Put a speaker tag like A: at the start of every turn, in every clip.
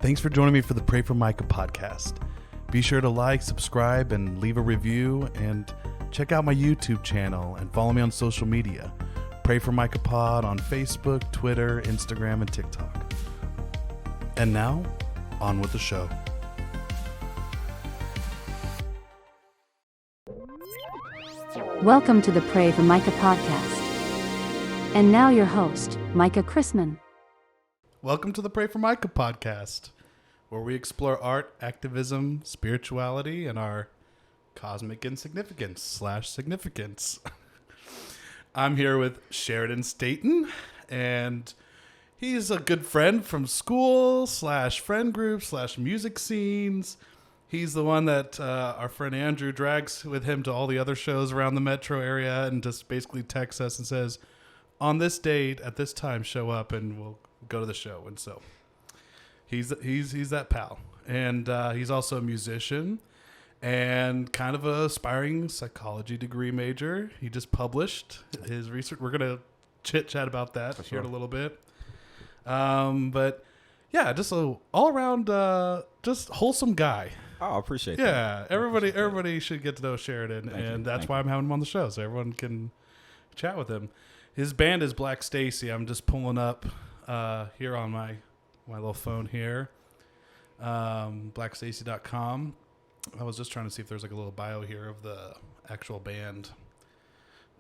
A: Thanks for joining me for the Pray for Micah podcast. Be sure to like, subscribe, and leave a review, and check out my YouTube channel and follow me on social media. Pray for Micah Pod on Facebook, Twitter, Instagram, and TikTok. And now, on with the show.
B: Welcome to the Pray for Micah podcast. And now your host, Micah Chrisman.
A: Welcome to the Pray for Micah podcast, where we explore art, activism, spirituality, and our cosmic insignificance/significance. I'm here with Sharaden Staten, and he's a good friend from school /friend group /music scenes. He's the one that our friend Andrew drags with him to all the other shows around the metro area and just basically texts us and says, on this date at this time, show up and we'll go to the show. And so he's that pal. And he's also a musician and kind of an aspiring psychology degree major. He just published his research. We're going to chit chat about that here in a little bit. But yeah, just a all around, just wholesome guy.
C: Oh, I appreciate that.
A: Yeah, everybody should get to know Sharaden, and that's why I'm having him on the show, so everyone can chat with him. His band is Black Stacey. I'm just pulling up here on my little phone here, blackstacey.com. I was just trying to see if there's like a little bio here of the actual band,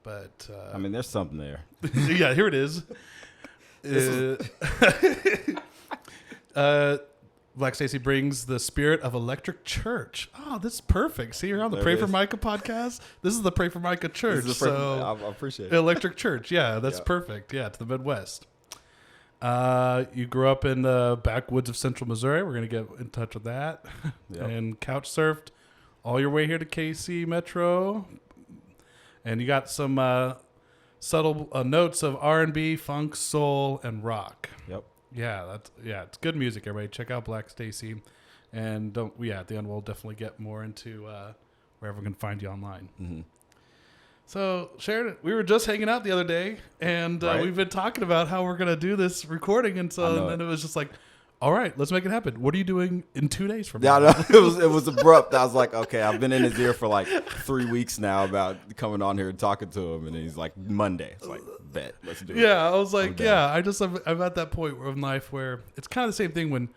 A: but
C: I mean, there's something there.
A: Yeah, here it is. Black Stacey brings the spirit of Electric Church. Oh, this is perfect. See, you're on the
C: There
A: Pray
C: it
A: for
C: is.
A: Micah podcast. This is the Pray for Micah Church.
C: I appreciate it.
A: Electric Church. Yeah, that's
C: Yeah.
A: perfect. Yeah, to the Midwest. You grew up in the backwoods of Central Missouri. We're going to get in touch with that.
C: Yep.
A: And couch surfed all your way here to KC Metro. And you got some subtle notes of R&B, funk, soul, and rock.
C: Yep.
A: Yeah, it's good music, everybody. Check out Black Stacey. And at the end we'll definitely get more into wherever we can find you online.
C: Mm-hmm.
A: So, Sharaden, we were just hanging out the other day, and
C: Right.
A: we've been talking about how we're going to do this recording, and then it was just like, all right, let's make it happen. What are you doing in 2 days from now?
C: Yeah, I know. It was abrupt. I was like, okay, I've been in his ear for like 3 weeks now about coming on here and talking to him, and he's like, Monday. It's like, bet, let's do it.
A: Yeah, I was like,
C: I'm
A: I'm at that point in life where it's kind of the same thing when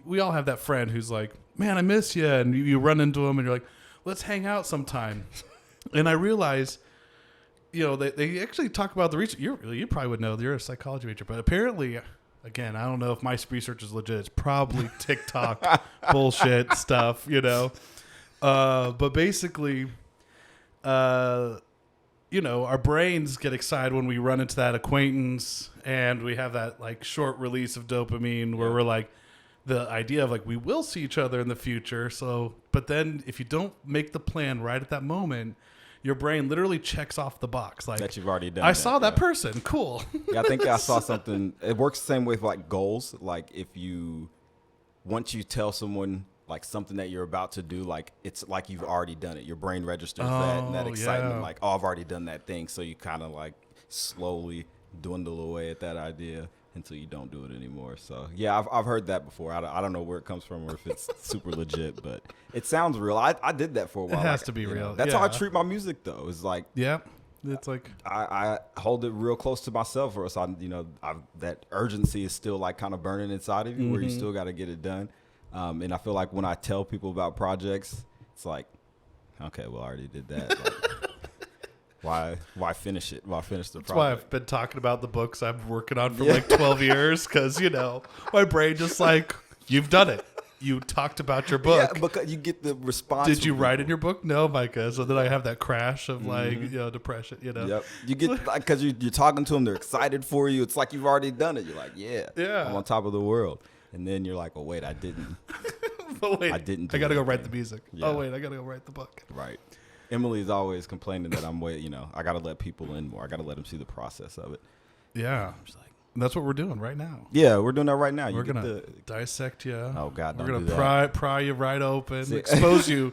A: we all have that friend who's like, man, I miss you, and you run into him, and you're like, let's hang out sometime. And I realize, they actually talk about the research. You probably would know. You're a psychology major, but apparently, again, I don't know if my research is legit. It's probably TikTok bullshit stuff, But basically, our brains get excited when we run into that acquaintance, and we have that like short release of dopamine where we're like, the idea of like we will see each other in the future. So, but then if you don't make the plan right at that moment, your brain literally checks off the box like
C: That you've already done.
A: I saw that person. Cool.
C: Yeah, I think I saw something. It works the same way with like goals. Like once you tell someone like something that you're about to do, like it's like you've already done it. Your brain registers that excitement.
A: Yeah.
C: Like, oh, I've already done that thing. So you kind of like slowly dwindle away at that idea until you don't do it anymore. So yeah, I've heard that before. I don't know where it comes from or if it's super legit, but it sounds real. I did that for a while.
A: It has to be real.
C: That's how I
A: Yeah.
C: treat my music though. It's like,
A: Yeah. It's like,
C: I hold it real close to myself, or else that urgency is still like kind of burning inside of you, where you still got to get it done. And I feel like when I tell people about projects, it's like, okay, well, I already did that. Like, why finish it? Why finish the
A: that's why
C: project?
A: I've been talking about the books I'm working on for like 12 years. Cause my brain just like, you've done it. You talked about your book.
C: Yeah, because you get the response.
A: Did you
C: from
A: write in
C: people.
A: your book? No, Micah. So then I have that crash of like, depression,
C: Yep. You get like, because you're talking to them, they're excited for you. It's like you've already done it. You're like, yeah, I'm on top of the world. And then you're like, oh wait, I didn't.
A: But wait,
C: I didn't.
A: I got to go
C: that
A: write
C: thing.
A: the music.
C: Yeah.
A: Oh wait, I got to go write the book.
C: Right. Emily's always complaining that I'm I got to let people in more. I got to let them see the process of it.
A: Yeah.
C: I'm just like,
A: And that's what we're doing right now.
C: yeah, we're doing that right now.
A: We're going to dissect you.
C: Oh, God,
A: We're
C: don't
A: going
C: do
A: to
C: that.
A: pry you right open, expose you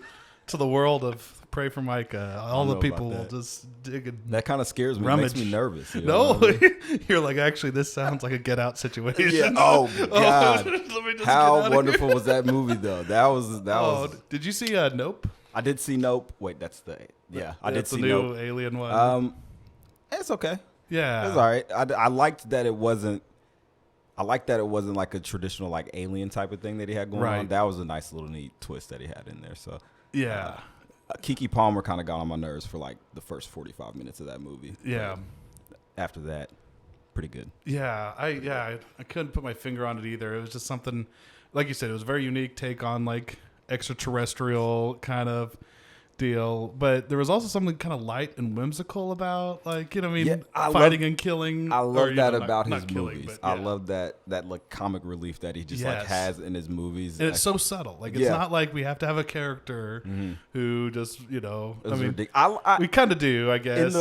A: to the world of Pray for Micah. All the
C: know
A: people
C: about
A: will
C: that.
A: just dig and
C: That kind of scares me.
A: rummage.
C: It makes me nervous. You know
A: No,
C: what I mean?
A: you're like, actually, this sounds like a Get Out situation.
C: Yeah. Oh God.
A: Let me just
C: How
A: get out of
C: wonderful
A: here.
C: was that movie though? That was.
A: Did you see Nope?
C: I did see Nope. Wait, that's the. Yeah, I did
A: That's
C: see
A: the new
C: Nope.
A: Alien one.
C: It's okay.
A: Yeah,
C: It's all right. I liked that it wasn't. I liked that it wasn't like a traditional like alien type of thing that he had going
A: Right.
C: on. That was a nice little neat twist that he had in there. So
A: yeah,
C: Keke Palmer kind of got on my nerves for like the first 45 minutes of that movie.
A: yeah.
C: But after that, pretty good.
A: Yeah, I couldn't put my finger on it either. It was just something, like you said, it was a very unique take on like extraterrestrial kind of deal. But there was also something kind of light and whimsical about, like, you know what I mean,
C: Yeah,
A: fighting and killing.
C: I
A: or,
C: love
A: you
C: that
A: know,
C: about
A: not
C: his
A: killing,
C: movies.
A: but,
C: I
A: yeah.
C: love that like comic relief that he just like
A: Yes.
C: has in his movies.
A: And it's so subtle. Like, it's
C: Yeah.
A: not like we have to have a character who just, you know,
C: It
A: I
C: was
A: mean,
C: ridiculous.
A: we kind of do, I guess.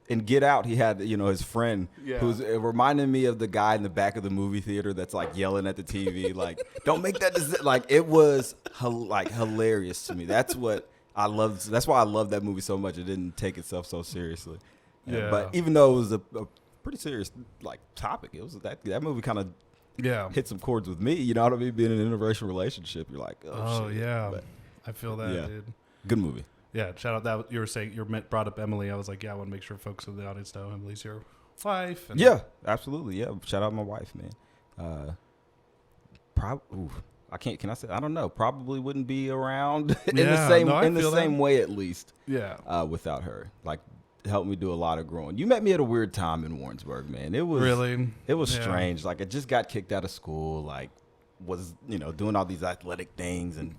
C: In Get Out, he had his friend
A: Yeah.
C: who's it reminded me of the guy in the back of the movie theater that's like yelling at the TV, like, "Don't make that decision." Like, it was like hilarious to me. That's what I loved. That's why I love that movie so much. It didn't take itself so seriously.
A: Yeah.
C: But even though it was a pretty serious like topic, it was that movie kind of
A: yeah.
C: hit some chords with me. You know what I mean? Being in an interracial relationship, you're like,
A: Oh,
C: shit.
A: yeah.
C: But
A: I feel that,
C: Yeah.
A: dude.
C: good movie.
A: Yeah, shout out that you were saying brought up Emily. I was like, yeah, I want to make sure folks in the audience know Emily's your wife. And
C: Yeah, absolutely. Yeah, shout out my wife, man. I can't. Can I say? I don't know. Probably wouldn't be around in the
A: Yeah,
C: same
A: no, I
C: in the
A: feel that.
C: same way, at least.
A: yeah,
C: Without her, like, helped me do a lot of growing. You met me at a weird time in Warrensburg, man. It was
A: really.
C: It was
A: Yeah.
C: strange. Like, I just got kicked out of school. Like, was doing all these athletic things, and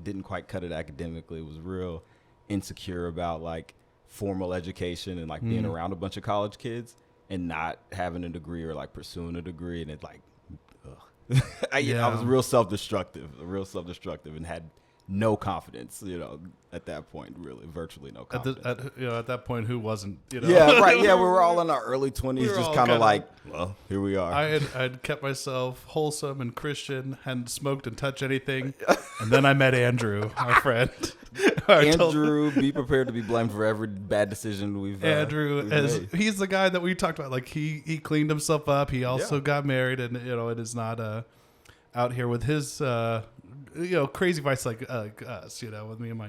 C: didn't quite cut it academically. It was real insecure about like formal education and like being around a bunch of college kids and not having a degree or like pursuing a degree, and it like I was real self-destructive and had no confidence at that point, really virtually no confidence.
A: At that point, who wasn't?
C: Yeah, right. Yeah, we were all in our early 20s,
A: We were
C: just
A: all
C: kind of
A: kinda-
C: like, well, here we are.
A: I'd kept myself wholesome and Christian, hadn't smoked and touched anything, and then I met Andrew, our friend.
C: Andrew, be prepared to be blamed for every bad decision we've
A: Andrew,
C: made.
A: he's the guy that we talked about. Like he cleaned himself up. He also got married, and it is not out here with his crazy vice like us. With me and my.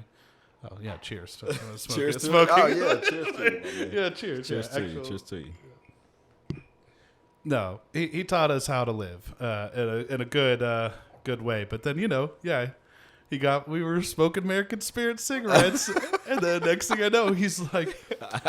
A: Oh yeah! Cheers.
C: Cheers to
A: smoking.
C: Oh yeah, cheers to you.
A: Yeah, cheers.
C: Cheers
A: yeah,
C: to you. Cheers to you.
A: No, he taught us how to live in a good way. But then we were smoking American Spirit cigarettes, and the next thing I know, he's like,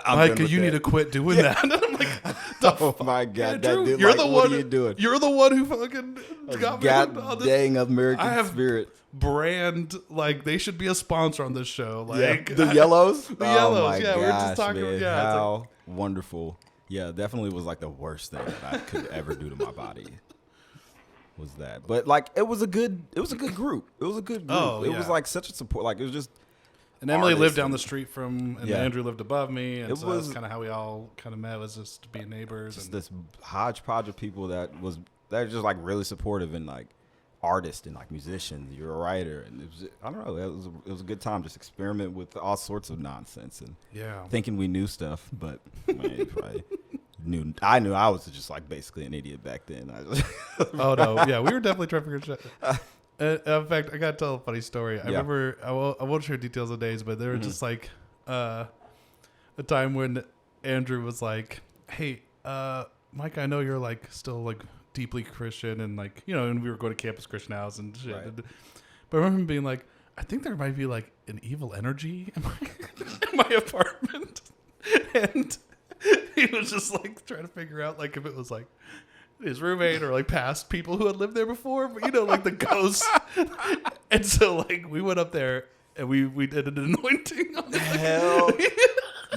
C: I'm
A: "Micah,
C: done with
A: you need
C: that."
A: to quit doing that." And I'm like, "The
C: Oh
A: fuck,
C: my God,
A: Andrew?
C: that dude,
A: You're
C: like,
A: the
C: what
A: one.
C: are you doing?
A: You're the one who fucking got me on
C: God
A: this
C: dang American
A: I have
C: Spirit.
A: brand. Like they should be a sponsor on this show. Like
C: The Yellows?
A: The Yellows,
C: Oh my
A: yeah, we were just
C: gosh,
A: talking-
C: man.
A: yeah, it's
C: How wonderful. Yeah, definitely was like the worst thing that I could ever do to my body. Was that. But like it was a good group. It was a good group.
A: Oh,
C: It was
A: yeah.
C: like such a support. Like it was just
A: And Emily
C: artists
A: lived down
C: and-
A: the street from, and
C: Yeah.
A: Andrew lived above me, and
C: It
A: so
C: was-
A: that's kind of how we all kind of met, was just being neighbors.
C: just
A: And
C: this hodgepodge of people that are just like really supportive and like artists and like musicians. You're a writer, and it was, I don't know. It was a good time, just experiment with all sorts of nonsense and
A: yeah,
C: thinking we knew stuff, but man, probably I knew I was just like basically an idiot back then.
A: oh no, yeah, we were definitely trying to figure shit. In fact, I gotta tell a funny story. I remember, I won't share details of days, but there were just like a time when Andrew was like, "Hey, Mike, I know you're like still like deeply Christian, and like and we were going to Campus Christian House and shit."
C: Right.
A: But I remember him being like, "I think there might be like an evil energy in my apartment," and he was just like trying to figure out like if it was like his roommate or like past people who had lived there before, but like the ghosts. And so like we went up there and we did an anointing on the
C: Hell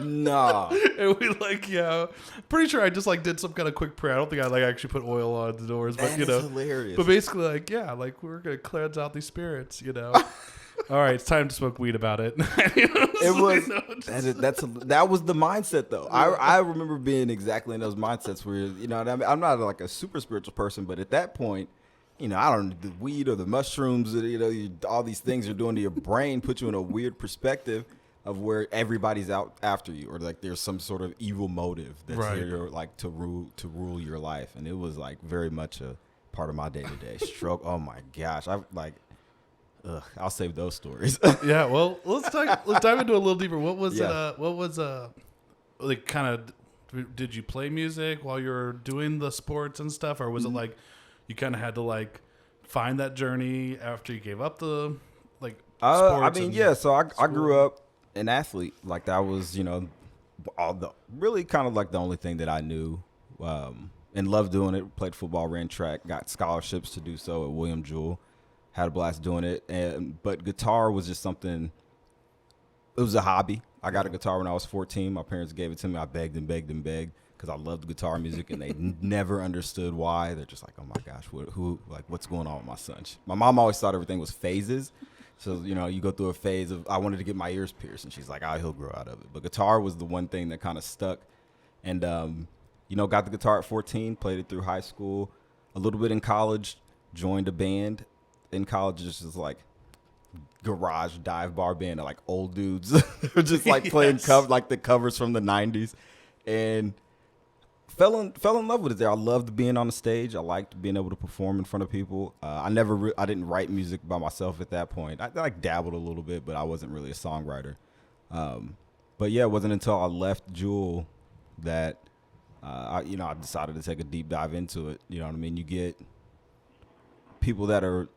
C: nah.
A: and we pretty sure I just like did some kind of quick prayer. I don't think I like actually put oil on the doors, but
C: That is hilarious.
A: but basically like we're gonna cleanse out these spirits, All right, it's time to smoke weed about it.
C: It was that was the mindset though. I remember being exactly in those mindsets where I'm not like a super spiritual person, but at that point, I don't the weed or the mushrooms, all these things are doing to your brain, put you in a weird perspective of where everybody's out after you, or like there's some sort of evil motive that's here like to rule your life. And it was like very much a part of my day-to-day stroke. Oh my gosh. I'll save those stories.
A: Yeah, well, let's dive into a little deeper. What was like kind of, did you play music while you were doing the sports and stuff, or was it like you kind of had to like find that journey after you gave up the like sports?
C: So I grew up an athlete. Like that was, really kind of like the only thing that I knew, and loved doing it. Played football, ran track, got scholarships to do so at William Jewell. Had a blast doing it. But guitar was just something, it was a hobby. I got a guitar when I was 14. My parents gave it to me. I begged and begged and begged because I loved guitar music, and they never understood why. They're just like, oh my gosh, what's going on with my son? My mom always thought everything was phases. So, you go through a phase of, I wanted to get my ears pierced, and she's like, he'll grow out of it. But guitar was the one thing that kind of stuck. And, got the guitar at 14, played it through high school, a little bit in college, joined a band. In college, it's just like garage dive bar band of like old dudes. They're just like playing like the covers from the 90s, and fell in love with it there. I loved being on the stage. I liked being able to perform in front of people. I didn't write music by myself at that point. I like dabbled a little bit, but I wasn't really a songwriter. But yeah, it wasn't until I left Jewel that I decided to take a deep dive into it. You know what I mean? You get people that were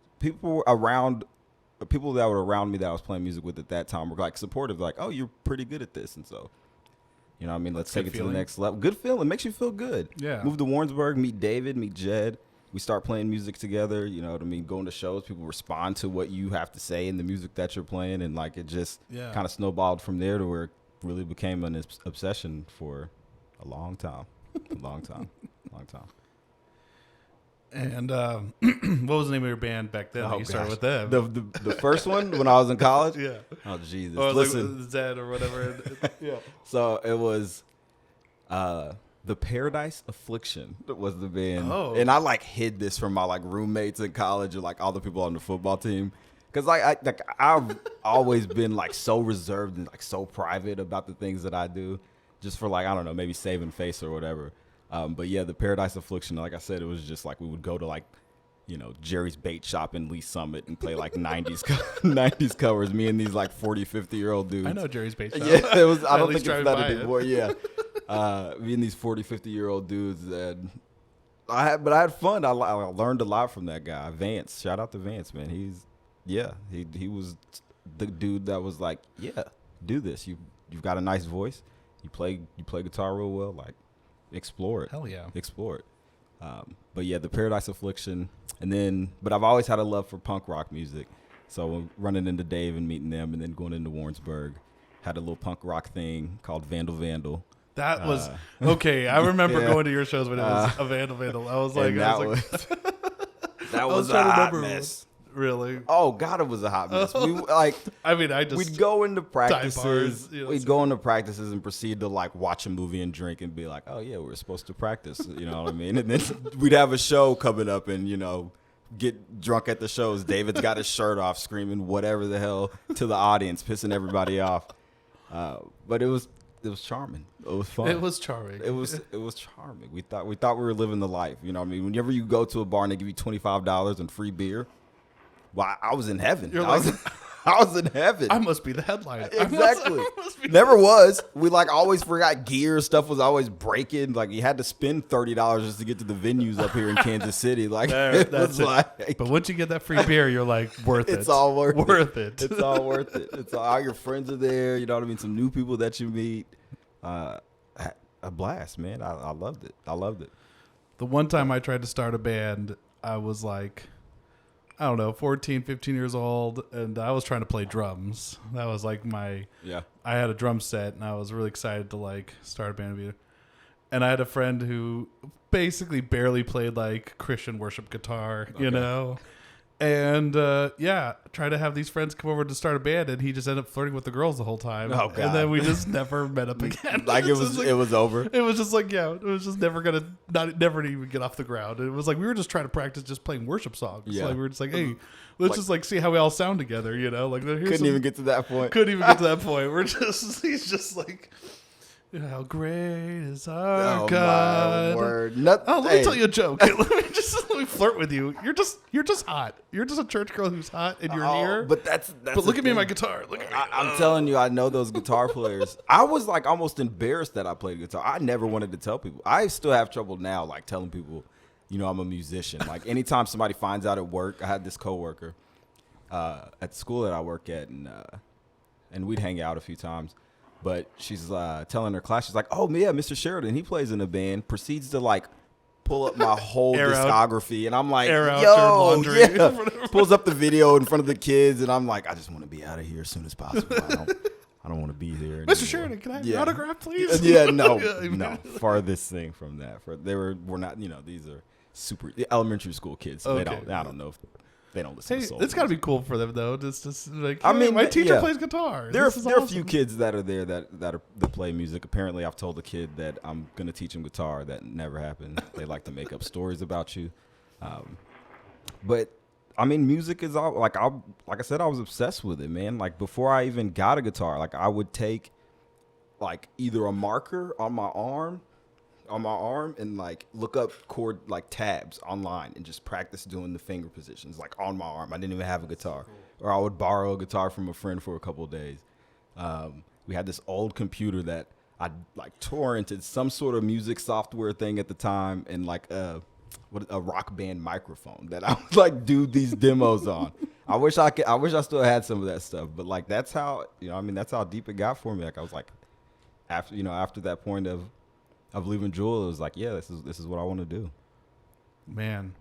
C: around me that I was playing music with at that time were like supportive, like, oh, you're pretty good at this. And so, let's take it to the next level. Good feeling. Makes you feel good.
A: Yeah.
C: Move to Warrensburg, meet David, meet Jed. We start playing music together. You know what I mean? Going to shows, people respond to what you have to say in the music that you're playing. And like, it just kind of snowballed from there to where it really became an obsession for a long time. Long time.
A: And what was the name of your band back then? You started with them.
C: The first one when I was in college?
A: Yeah.
C: Oh, Jesus.
A: Or
C: Listen.
A: like Zed or whatever. Yeah.
C: So it was The Paradise Affliction was the band.
A: Oh.
C: And I like hid this from my like roommates in college and like all the people on the football team. Because I've always been like so reserved and like so private about the things that I do. Just for like, I don't know, maybe saving face or whatever. But yeah, The Paradise Affliction, like I said, it was just like we would go to like, Jerry's Bait Shop in Lee Summit and play like 90s covers. Me and these like 40, 50-year-old dudes.
A: I know Jerry's Bait Shop.
C: Yeah, it was. I don't think it's that anymore. Yeah, me and these 40, 50-year-old dudes, and I had fun. I learned a lot from that guy, Vance. Shout out to Vance, man. He was the dude that was like, yeah, do this. You've got a nice voice. You play guitar real well. Like, explore it.
A: Hell yeah.
C: Explore it. But yeah, The Paradise Affliction. But I've always had a love for punk rock music. So running into Dave and meeting them and then going into Warrensburg, had a little punk rock thing called Vandal.
A: That was, okay. I remember going to your shows when it was a Vandal. I was like,
C: that was a hot mess.
A: Really?
C: Oh God, it was a hot mess. We'd go into practices. We'd go into practices and proceed to like watch a movie and drink and be like, oh yeah, we're supposed to practice. You know what I mean? And then we'd have a show coming up and get drunk at the shows. David's got his shirt off, screaming whatever the hell to the audience, pissing everybody off. But it was charming. It was fun.
A: It was charming.
C: It was charming. We thought we were living the life. You know what I mean? Whenever you go to a bar and they give you $25 and free beer. Well, I was in heaven. I was in heaven.
A: I must be the headliner.
C: Exactly. Never was. We like always forgot gear. Stuff was always breaking. Like you had to spend $30 just to get to the venues up here in Kansas City. Like
A: that's it. Like, but once you get that free beer, you're like worth it.
C: It's all worth
A: it.
C: It's all worth it. It's all your friends are there. You know what I mean? Some new people that you meet. A blast, man. I loved it.
A: The one time I tried to start a band, I was like, I don't know, 14, 15 years old, and I was trying to play drums. That was like I had a drum set, and I was really excited to like start a band. And I had a friend who basically barely played like Christian worship guitar, And try to have these friends come over to start a band, and he just ended up flirting with the girls the whole time.
C: Oh, God.
A: And then we just never met up again.
C: Like it was over.
A: It was just like, it was just never never even get off the ground. It was like we were just trying to practice just playing worship songs.
C: Yeah.
A: Like we were just like, hey, let's just like see how we all sound together, Like
C: Couldn't even get to that point.
A: Couldn't even get to that point. He's just like, how great is our God?
C: My word.
A: Let me tell you a joke. let me flirt with you. You're just hot. You're just a church girl who's hot, and you're here.
C: But that's
A: But look at me and my guitar. Look at me.
C: I'm telling you, I know those guitar players. I was like almost embarrassed that I played guitar. I never wanted to tell people. I still have trouble now, like telling people, I'm a musician. Like anytime somebody finds out at work, I had this coworker at the school that I work at, and we'd hang out a few times. But she's telling her class, she's like, oh, yeah, Mr. Sharaden, he plays in a band, proceeds to, like, pull up my whole discography. And I'm like,
A: laundry.
C: Yeah. Pulls up the video in front of the kids, and I'm like, I just want to be out of here as soon as possible. I don't want to be there
A: Mr. Sharaden, can I have your autograph, please?
C: No. Farthest thing from that. We're not, these are super elementary school kids. So
A: Okay.
C: I don't know if they don't listen to soul.
A: It's got to be cool for them, though. Just like,
C: I mean,
A: my teacher
C: yeah.
A: plays guitar.
C: There are
A: awesome.
C: a few kids that are there that play music. Apparently, I've told a kid that I'm gonna teach him guitar. That never happened. They like to make up stories about you. But I mean, music is all like I said, I was obsessed with it, man. Like before I even got a guitar, like I would take like either a marker on my arm and like look up chord like tabs online and just practice doing the finger positions like on my arm. I didn't even have a guitar. Cool. Or I would borrow a guitar from a friend for a couple of days. We had this old computer that I like torrented some sort of music software thing at the time, and like a Rock Band microphone that I would like do these demos on. I wish I still had some of that stuff, but like that's how that's how deep it got for me. Like I was like after that point of leaving Jewel, it was like, yeah, this is what I want to do. Man,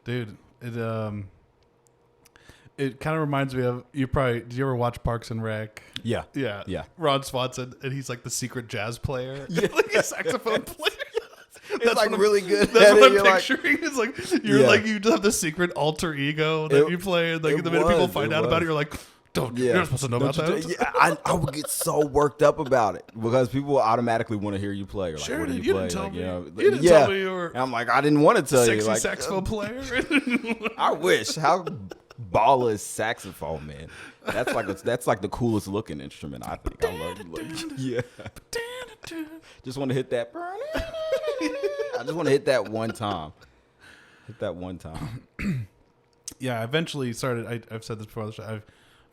C: dude, it kind of reminds me of did you ever watch Parks and Rec? Yeah.
A: Ron Swanson, and he's like the secret jazz player, like a saxophone player.
C: It's like really good.
A: That's what I'm picturing. It's like you're like you have this secret alter ego that you play, and like the minute people find out about it, you're like, you're not supposed to know about that.
C: Yeah, I would get so worked up about it because people automatically want to hear you play. Or like, what do you play?
A: Tell
C: like,
A: me. You didn't tell me you were.
C: And I'm like, I didn't want to tell you.
A: Sexy
C: Like,
A: saxophone player.
C: I wish. How baller is saxophone, man? That's like the coolest looking instrument. I think. I love it. Yeah. Just want to hit that. I just want to hit that one time.
A: Yeah, I eventually started. I've said this before on the show.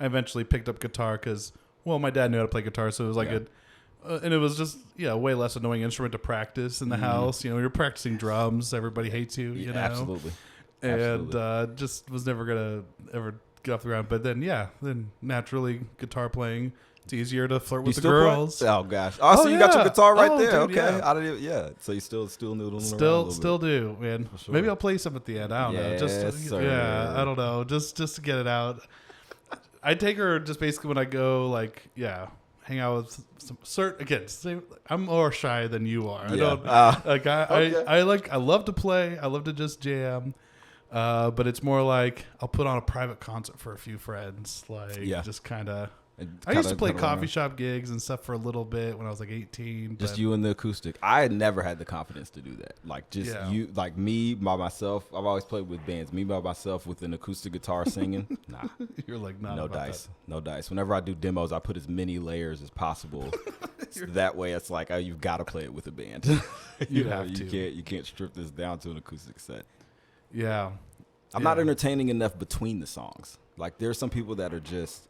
A: I eventually picked up guitar because, my dad knew how to play guitar, so it was like and it was just a way less annoying instrument to practice in the house. You're practicing drums, everybody hates you. You know,
C: absolutely.
A: And just was never gonna ever get off the ground. But then naturally guitar playing. It's easier to flirt with the girls.
C: Oh gosh! Oh, so you got your guitar right there.
A: Dude,
C: okay,
A: yeah.
C: So you still noodling
A: still do, man. Sure. Maybe I'll play some at the end. I don't know. I don't know. Just to get it out. I take her just basically when I go hang out with some I'm more shy than you are. I don't I love to play. I love to just jam. But it's more like I'll put on a private concert for a few friends. Just kind of. I used to play coffee shop gigs and stuff for a little bit when I was like 18.
C: Just you and the acoustic. I had never had the confidence to do that. You, like me by myself. I've always played with bands. Me by myself with an acoustic guitar singing. Nah,
A: you're like
C: no dice. No dice. Whenever I do demos, I put as many layers as possible. So that way, it's like you've got to play it with a band. You can't strip this down to an acoustic set.
A: Yeah,
C: I'm not entertaining enough between the songs. Like there's some people that are just.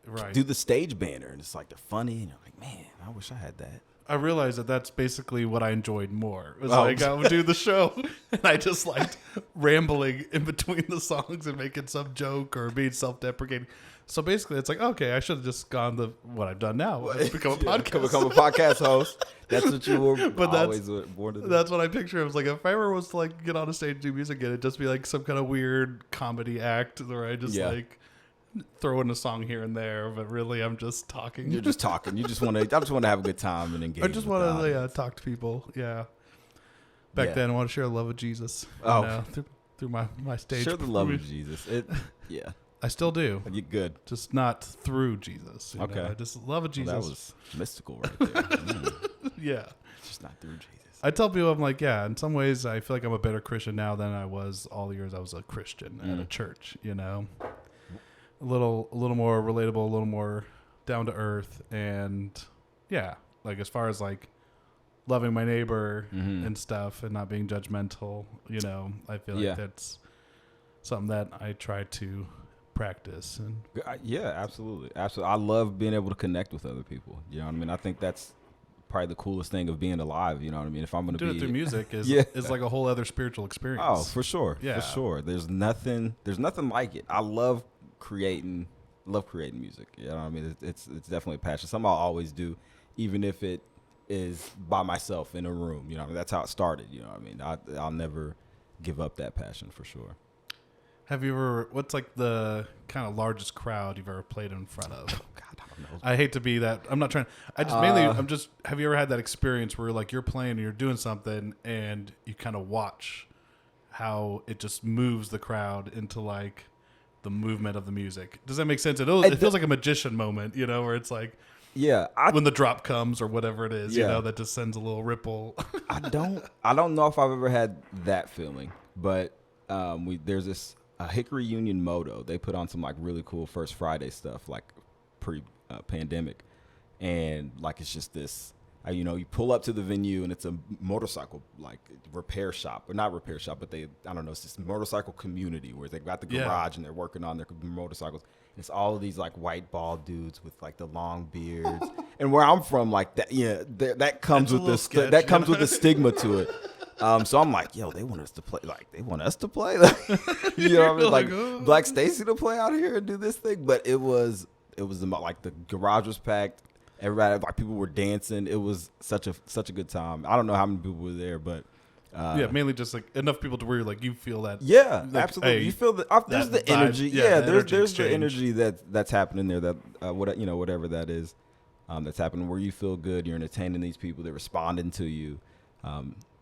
A: Right.
C: Do the stage banner, and it's like they're funny, and you're like, man, I wish I had that.
A: I realized that's basically what I enjoyed more. It was like I would do the show, and I just liked rambling in between the songs and making some joke or being self-deprecating. So basically, it's like, okay, I should have just gone what I've done now, become a podcast,
C: become a podcast host. That's what you were always born to do.
A: That's what I picture. It was like if I ever was to get on a stage and do music again, it'd just be like some kind of weird comedy act where I just throw in a song here and there, but really I'm just talking.
C: You're just talking. I just want to have a good time and engage.
A: I just want to talk to people. Yeah. Back then I want to share the love of Jesus. Through through my stage.
C: Share the love of Jesus. Yeah.
A: I still do.
C: You're good.
A: Just not through Jesus. You know? Just love of Jesus.
C: Well, that was mystical right there.
A: Yeah.
C: Just not through Jesus.
A: I tell people, I'm like, yeah, in some ways I feel like I'm a better Christian now than I was all the years I was a Christian at a church, you know. A little more relatable, a little more down to earth, and yeah, like as far as like loving my neighbor and stuff and not being judgmental, you know, I feel like that's something that I try to practice. And
C: yeah, absolutely. I love being able to connect with other people. You know what I mean? I think that's probably the coolest thing of being alive. You know what I mean? If I'm going to
A: do
C: be
A: it through music is like a whole other spiritual experience.
C: Oh, for sure.
A: Yeah.
C: For sure. There's nothing like it. I love creating music. You know what I mean? It's definitely a passion. Something I'll always do, even if it is by myself in a room. You know what I mean? That's how it started. You know what I mean? I'll never give up that passion for sure.
A: Have you ever, what's like the kind of largest crowd you've ever played in front of?
C: Oh, God, I don't know.
A: I hate to be that. I'm not trying. Have you ever had that experience where like you're playing and you're doing something and you kind of watch how it just moves the crowd into like the movement of the music? Does that make sense? It feels like a magician moment, you know, where it's like,
C: yeah,
A: when the drop comes or whatever it is, you know, that just sends a little ripple.
C: I don't know if I've ever had that feeling, but there's this Hickory Union Moto. They put on some like really cool First Friday stuff, like pre-pandemic, and like it's just this. You know, you pull up to the venue and it's a motorcycle like repair shop, or not repair shop, but it's this motorcycle community where they've got the garage and they're working on their motorcycles. It's all of these like white bald dudes with like the long beards, and where I'm from, like that, that comes with this, that comes with a stigma to it. So I'm like, yo, they want us to play. Like, they want us to play. Like, you know what I mean? Like Black Stacey to play out here and do this thing. But it was like the garage was packed. Everybody, like people were dancing. It was such a good time. I don't know how many people were there, but
A: mainly just like enough people to where like you feel that.
C: Yeah,
A: like,
C: absolutely.
A: Hey,
C: you feel there's the
A: vibe,
C: energy. Yeah, there's
A: exchange.
C: the energy that's happening there. That whatever that is, that's happening where you feel good. You're entertaining these people. They're responding to you.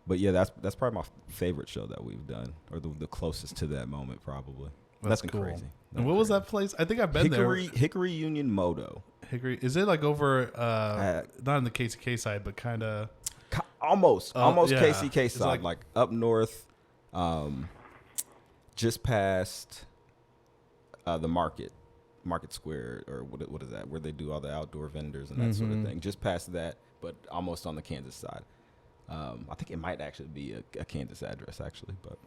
C: But yeah, that's probably my favorite show that we've done, or the closest to that moment, probably.
A: That's
C: been
A: cool.
C: crazy.
A: And what was that place? I think I've been there.
C: Hickory Union Moto.
A: Hickory, is it like over not on the KCK side, but kind of
C: almost KCK
A: It's
C: side, like up north, just past the market square, or what is that, where they do all the outdoor vendors and that sort of thing. Just past that, but almost on the Kansas side. I think it might actually be a Kansas address, actually, but.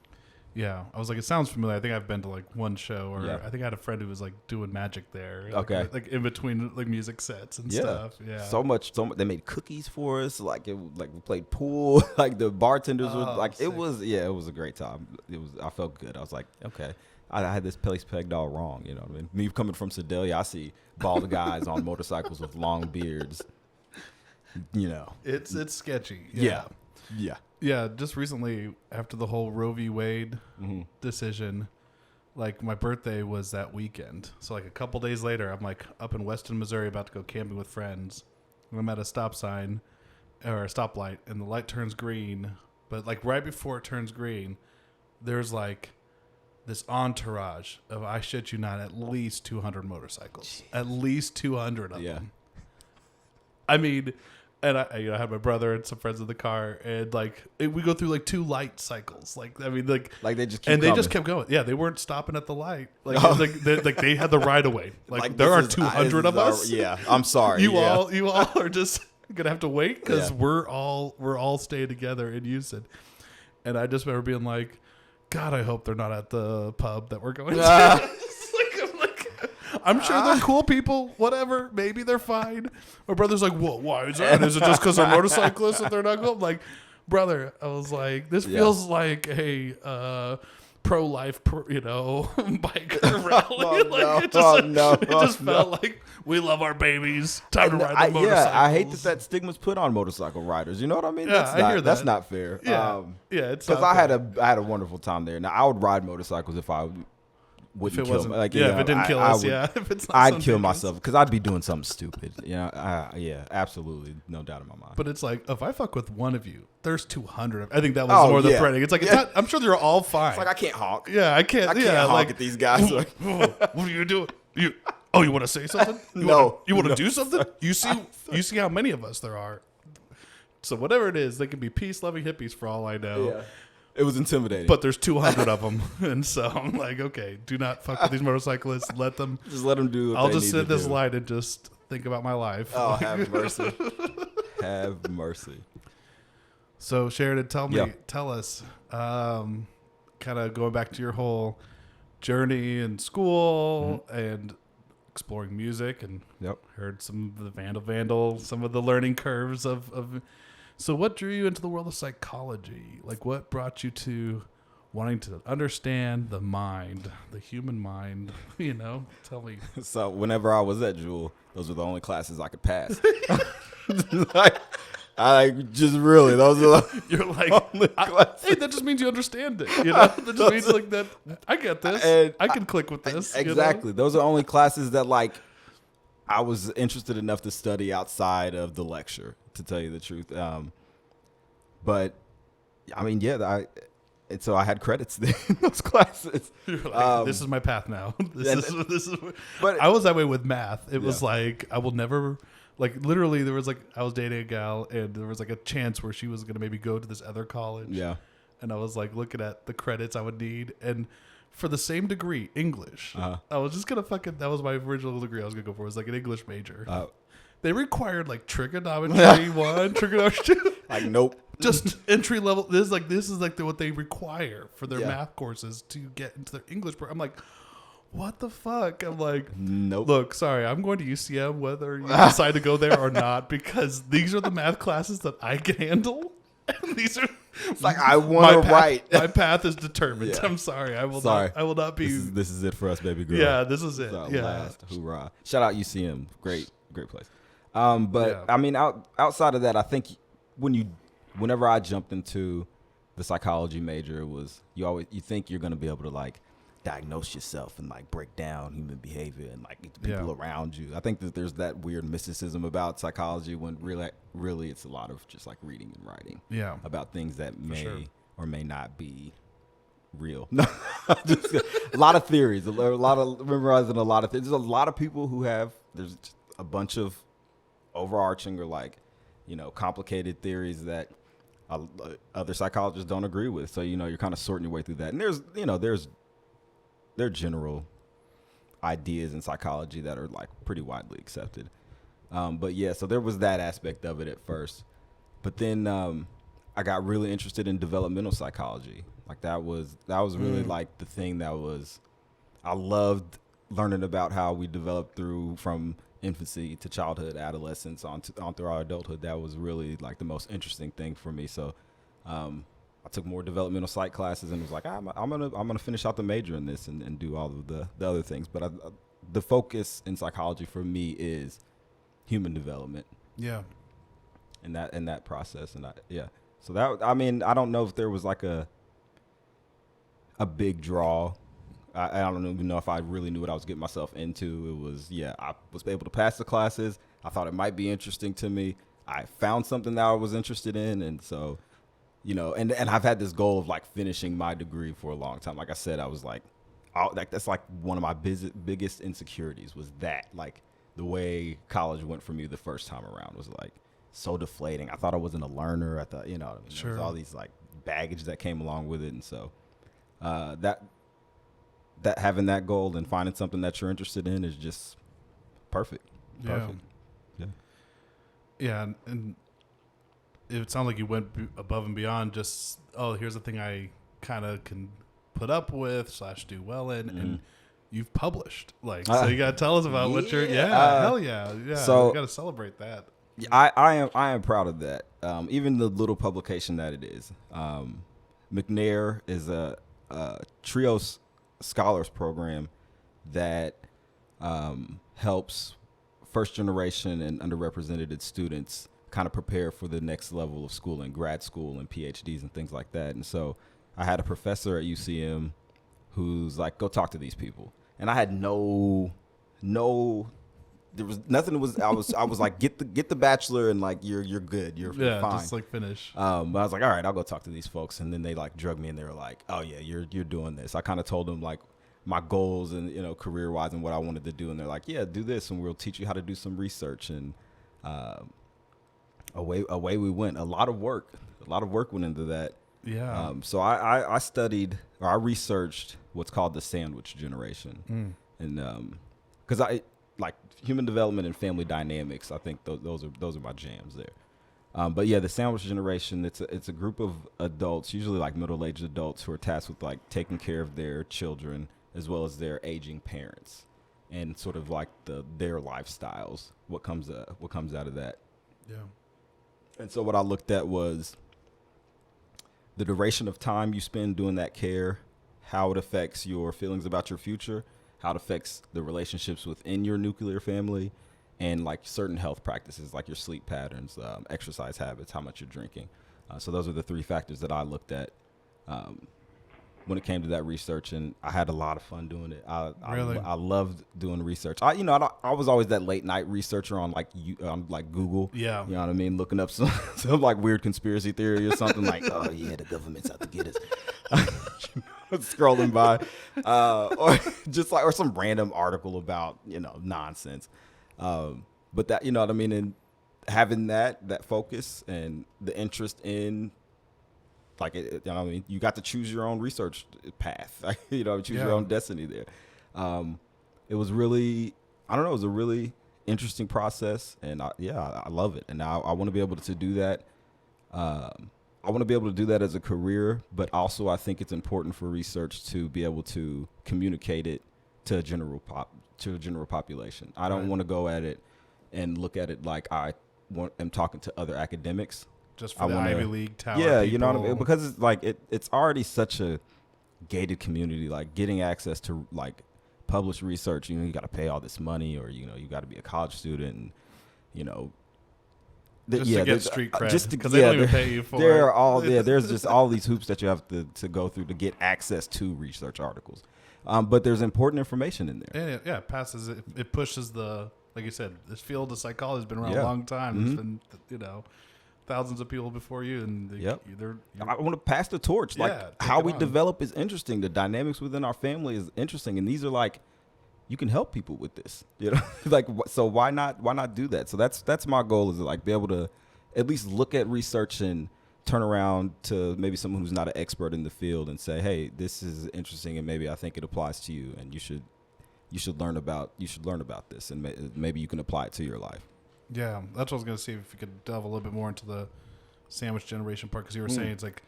A: Yeah, I was like, it sounds familiar. I think I've been to like one show, or I think I had a friend who was like doing magic there. Like in between like music sets and stuff. Yeah, so much.
C: They made cookies for us. Like we played pool. Like the bartenders were like, sick. It was a great time. I felt good. I was like, okay, I had this place pegged all wrong. You know what I mean? Me coming from Sedalia, I see bald guys on motorcycles with long beards. You know,
A: it's sketchy.
C: Yeah.
A: Yeah, just recently after the whole Roe v. Wade decision, like my birthday was that weekend. So like a couple days later, I'm like up in Weston, Missouri, about to go camping with friends. And I'm at a stop sign or a stoplight, and the light turns green. But like right before it turns green, there's like this entourage of, I shit you not, at least 200 motorcycles. Jeez. At least 200 of them. I mean... And I had my brother and some friends in the car, and like we go through like 2 light cycles. Like I mean, like
C: they just keep
A: and
C: coming.
A: they just kept going. Yeah, they weren't stopping at the light. Like they had the right of way. Like there are 200 of us.
C: Yeah, I'm sorry.
A: You all are just gonna have to wait because we're all staying together in unison. And I just remember being like, God, I hope they're not at the pub that we're going to. I'm sure they're cool people, whatever. Maybe they're fine. My brother's like, well, why is that? Is it just because they're motorcyclists and they're not cool? I'm like, brother, I was like, this feels like a pro-life, biker rally. It just felt like we love our babies. Time to ride the motorcycles.
C: Yeah, I hate that stigma's put on motorcycle riders. You know what I mean?
A: Yeah, I hear that.
C: That's not fair.
A: Yeah, it's
C: because I had a wonderful time there. Now I would ride motorcycles if I wouldn't kill me. Like,
A: if it didn't kill us, if it's not
C: I'd kill myself because I'd be doing something stupid. Yeah, absolutely, no doubt in my mind.
A: But it's like, if I fuck with one of you, there's 200 of. I think that was more the threatening. It's like, it's not, I'm sure they're all fine.
C: It's like, I can't honk.
A: Yeah, I can't
C: honk at these guys.
A: What are you doing? You want to say something? You want to do something? You see how many of us there are. So whatever it is, they can be peace-loving hippies for all I know.
C: Yeah. It was intimidating.
A: But there's 200 of them. And so I'm like, okay, do not fuck with these motorcyclists. Let them.
C: Just let them do what
A: I'll
C: they
A: just
C: need
A: sit
C: to
A: this
C: do.
A: light and just think about my life.
C: Oh, have mercy. Have mercy.
A: So Sharaden, tell us, kind of going back to your whole journey in school and exploring music, and heard some of the Vandal, some of the learning curves of. So what drew you into the world of psychology? Like, what brought you to wanting to understand the mind, the human mind? Tell me.
C: So whenever I was at Jewel, those were the only classes I could pass. Those are
A: You're like, hey, that just means you understand it. That just means like that. I get this. And I can click with this.
C: Exactly. Those are only classes that I was interested enough to study outside of the lecture, to tell you the truth. But I mean, and so I had credits in those classes.
A: You're like, this is my path now. This is.
C: But
A: I was that way with math. It was like, I will never. Like, literally, there was I was dating a gal, and there was a chance where she was going to maybe go to this other college.
C: Yeah.
A: And I was looking at the credits I would need. And for the same degree, English, I was just going to that was my original degree I was going to go for. It was an English major. They required trigonometry 1, trigonometry 2.
C: Nope.
A: Just entry level. This is what they require for their math courses to get into their English program. I'm like, what the fuck? I'm like,
C: nope.
A: Look, sorry, I'm going to UCM whether you decide to go there or not, because these are the math classes that I can handle. And these are.
C: It's I want to write.
A: My path is determined.
C: Yeah.
A: I'm sorry. I will not be.
C: This is it for us, baby girl.
A: Yeah, this is it.
C: Last hoorah! Shout out UCM. Great place. I mean, outside of that, I think whenever I jumped into the psychology major, it was you think you're going to be able to diagnose yourself and break down human behavior and the people around you. I think that there's that weird mysticism about psychology when really it's a lot of just reading and writing about things that may or may not be real. Just a lot of theories, a lot of memorizing a lot of things. There's a lot of people who there's just a bunch of overarching or complicated theories that other psychologists don't agree with. So, you're kind of sorting your way through that. And there are general ideas in psychology that are pretty widely accepted. So there was that aspect of it at first. But then I got really interested in developmental psychology. That was really the thing I loved learning about how we develop from infancy to childhood, adolescence, on through our adulthood. That was really the most interesting thing for me. So I took more developmental psych classes and was like, I'm gonna finish out the major in this and do all of the other things. But the focus in psychology for me is human development. Yeah. In that process, So that, I mean, I don't know if there was a big draw. I don't even know if I really knew what I was getting myself into. It was, I was able to pass the classes. I thought it might be interesting to me. I found something that I was interested in, and so. And I've had this goal of finishing my degree for a long time. Like I said, I was that's one of my biggest insecurities was that the way college went for me the first time around was so deflating. I thought I wasn't a learner. I thought, there was all these baggage that came along with it. And so that having that goal and finding something that you're interested in is just perfect. Perfect.
A: Yeah. And it sounds like you went above and beyond just, here's the thing I kind of can put up with / do well in, and you've published. So you got to tell us about what you're, hell yeah. So you got to celebrate that.
C: I am proud of that. Even the little publication that it is. McNair is a TRIOS Scholars program that helps first generation and underrepresented students kind of prepare for the next level of schooling, grad school and PhDs and things like that. And so I had a professor at UCM who's like, go talk to these people. And I had no, there was nothing. I was like, get the bachelor and like, you're good. You're fine.
A: Just like finish.
C: But I was like, all right, I'll go talk to these folks. And then they like drug me and they were like, oh yeah, you're doing this. I kind of told them like my goals and, career wise and what I wanted to do. And they're like, yeah, do this. And we'll teach you how to do some research. And, away we went. A lot of work went into that.
A: Yeah.
C: So I studied, or I researched what's called the sandwich generation. And, cause I like human development and family dynamics. I think those are my jams there. But yeah, the sandwich generation, it's a group of adults, usually like middle-aged adults, who are tasked with like taking care of their children as well as their aging parents, and sort of like their lifestyles, what comes out of that.
A: Yeah.
C: And so what I looked at was the duration of time you spend doing that care, how it affects your feelings about your future, how it affects the relationships within your nuclear family, and like certain health practices like your sleep patterns, exercise habits, how much you're drinking. So those are the 3 factors that I looked at when it came to that research, and I had a lot of fun doing it.
A: Really?
C: I loved doing research. I was always that late night researcher on like Google.
A: Yeah.
C: You know what I mean? Looking up some like weird conspiracy theory or something like, oh yeah, the government's out to get us. Scrolling by, or some random article about, nonsense. But that, you know what I mean? And having that focus and the interest in, like, you know what I mean? You got to choose your own research path, choose your own destiny there. It was really, I don't know, it was a really interesting process, and I love it. And I want to be able to do that. I want to be able to do that as a career, but also I think it's important for research to be able to communicate it to a general population. I don't want to go at it and look at it like I'm talking to other academics.
A: Just for the Ivy League tower.
C: Yeah,
A: people.
C: you know what I mean? Because it's like it's already such a gated community. Like getting access to like published research, you got to pay all this money, or you got to be a college student, and,
A: Just to get street cred, because they
C: they
A: don't even pay you for it.
C: There's just all these hoops that you have to go through to get access to research articles. But there's important information in there.
A: And it passes. It pushes like you said, this field of psychology has been around a long time.
C: Mm-hmm.
A: There's been, thousands of people before you, and
C: I want to pass the torch. Like how we develop is interesting. The dynamics within our family is interesting, and these are like, you can help people with this, like, so why not do that? So that's my goal, is to like be able to at least look at research and turn around to maybe someone who's not an expert in the field and say, hey, this is interesting, and maybe I think it applies to you, and you should learn about this, and maybe you can apply it to your life.
A: Yeah, that's what I was going to see, if you could delve a little bit more into the sandwich generation part, because you were saying it's like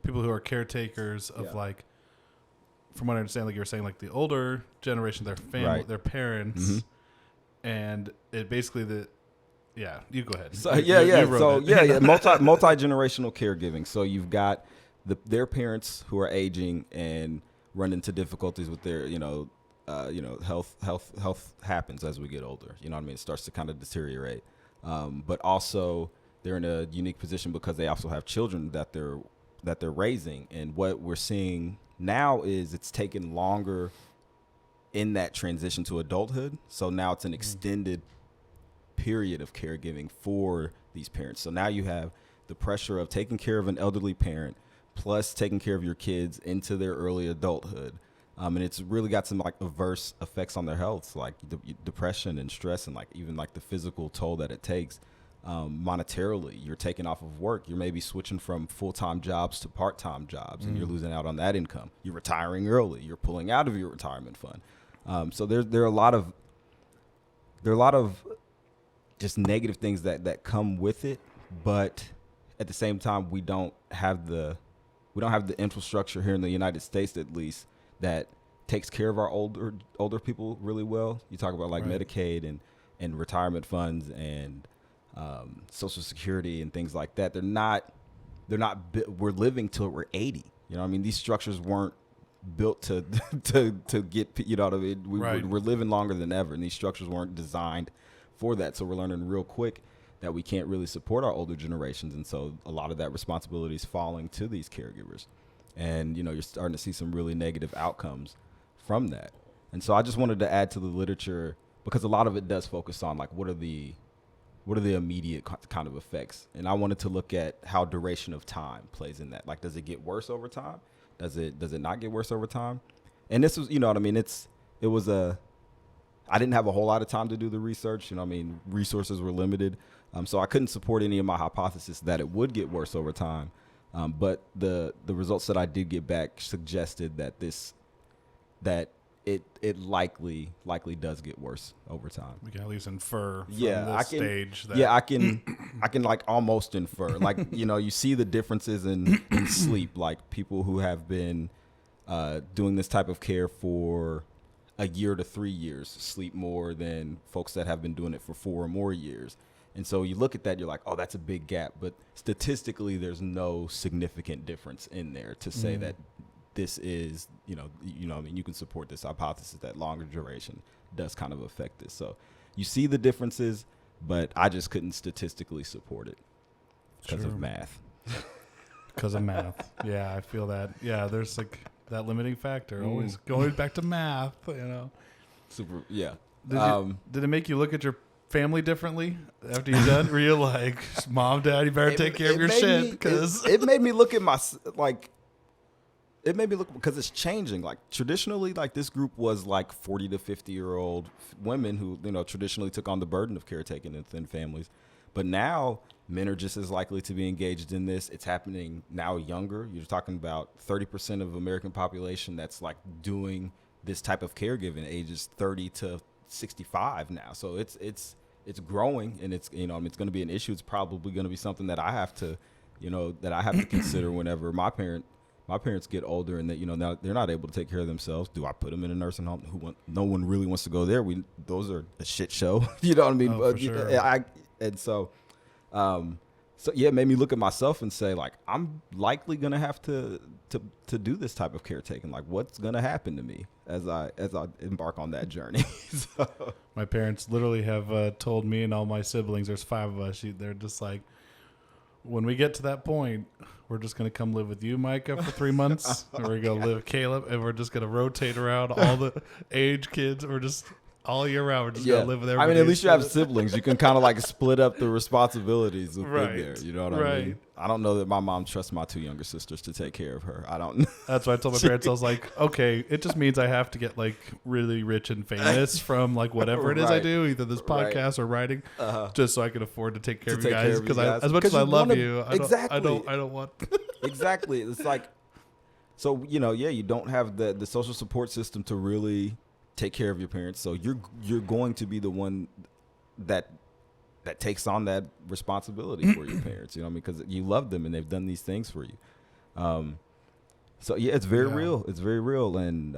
A: people who are caretakers of like, from what I understand, like you were saying, like the older generation, their family, their parents, and it basically you go ahead.
C: So multi-generational caregiving. So you've got their parents who are aging and run into difficulties with their, health happens as we get older. You know what I mean? It starts to kind of deteriorate. But also they're in a unique position because they also have children that they're raising. And what we're seeing now is it's taken longer in that transition to adulthood. So now it's an extended period of caregiving for these parents. So now you have the pressure of taking care of an elderly parent plus taking care of your kids into their early adulthood. And it's really got some like adverse effects on their health, like depression and stress, and like even like the physical toll that it takes. Monetarily, you're taking off of work. You're maybe switching from full-time jobs to part-time jobs, and you're losing out on that income. You're retiring early. You're pulling out of your retirement fund. So there are a lot of just negative things that come with it, but at the same time, we don't have the infrastructure here in the United States, at least, that takes care of our older people really well. You talk about like Medicaid and retirement funds and Social Security and things like that. We're living till we're 80. You know what I mean? These structures weren't built to get, you know what I mean? We're living longer than ever, and these structures weren't designed for that. So we're learning real quick that we can't really support our older generations. And so a lot of that responsibility is falling to these caregivers. And, you're starting to see some really negative outcomes from that. And so I just wanted to add to the literature, because a lot of it does focus on like, what are the immediate kind of effects? And I wanted to look at how duration of time plays in that. Like, does it get worse over time? Does it not get worse over time? And this was, I didn't have a whole lot of time to do the research. Resources were limited. So I couldn't support any of my hypothesis that it would get worse over time. But the results that I did get back suggested that it likely does get worse over time.
A: We can at least infer from stage that.
C: Yeah, I can like almost infer. Like, you see the differences in sleep. Like, people who have been doing this type of care for a year to 3 years sleep more than folks that have been doing it for 4 or more years. And so you look at that, you're like, oh, that's a big gap. But statistically, there's no significant difference in there to say that this is, you can support this hypothesis that longer duration does kind of affect this. So you see the differences, but I just couldn't statistically support it because of math.
A: Because of math. Yeah, I feel that. Yeah, there's like that limiting factor. Always going back to math,
C: Super, yeah.
A: Did it make you look at your family differently after you're done? Were you like, Mom, Dad, you better take care of your shit? Because
C: it made me look at it made me look, because it's changing. Like, traditionally, like, this group was like 40 to 50-year-old women who, traditionally took on the burden of caretaking within families. But now men are just as likely to be engaged in this. It's happening now younger. You're talking about 30% of American population that's like doing this type of caregiving, ages 30 to 65 now. So it's growing, and it's it's going to be an issue. It's probably going to be something that I have to consider whenever my parents get older, and that now they're not able to take care of themselves. Do I put them in a nursing home? No one really wants to go there. Those are a shit show. You know what I mean?
A: Oh, for sure.
C: It made me look at myself and say, like, I'm likely gonna have to do this type of caretaking. Like, what's gonna happen to me as I embark on that journey? So.
A: My parents literally have told me and all my siblings, there's 5 of us, they're just like, when we get to that point, we're just going to come live with you, Micah, for 3 months. And we're going to live with Caleb, and we're just going to rotate around all the age kids. We're just all year round. We're just going to live with everybody.
C: At least you have siblings. You can kind of like split up the responsibilities within there. You know what I mean? I don't know that my mom trusts my 2 younger sisters to take care of her. I don't know.
A: That's why I told my parents, I was like, okay, it just means I have to get like really rich and famous from like whatever it is I do, either this podcast or writing, just so I can afford to take care of you guys. Because as much as I love you, I don't want.
C: Exactly. It's like, so, you don't have the social support system to really take care of your parents. So you're going to be the one that takes on that responsibility for your parents, because you love them and they've done these things for you. It's very real. It's very real. And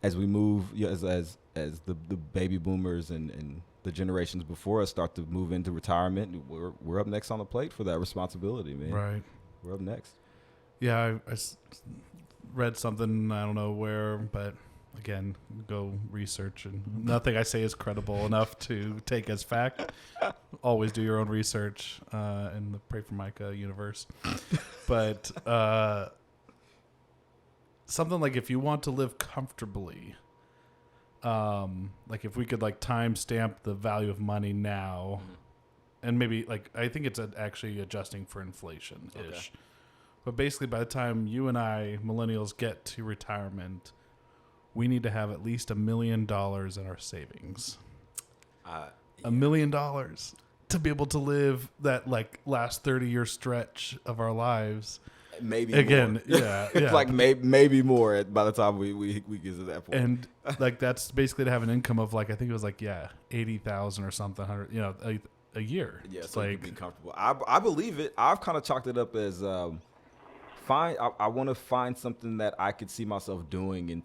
C: as we move, as the baby boomers and the generations before us start to move into retirement, we're up next on the plate for that responsibility, man.
A: Right.
C: We're up next.
A: Yeah, I read something, I don't know where, but again, go research, and nothing I say is credible enough to take as fact. Always do your own research in the Pray for Micah universe. But something like, if you want to live comfortably, like if we could like time stamp the value of money now, and maybe like, I think it's actually adjusting for inflation-ish. Okay. But basically, by the time you and I, millennials, get to retirement, we need to have at least $1 million in our savings. $1 million to be able to live that like last 30-year stretch of our lives.
C: Maybe
A: again,
C: more.
A: yeah.
C: Like maybe more by the time we get to that point.
A: And like, that's basically to have an income of like, I think it was like 80,000 or something, 100, a year.
C: Yeah,
A: it's
C: so
A: like,
C: you can be comfortable. I believe it. I've kind of chalked it up as I want to find something that I could see myself doing in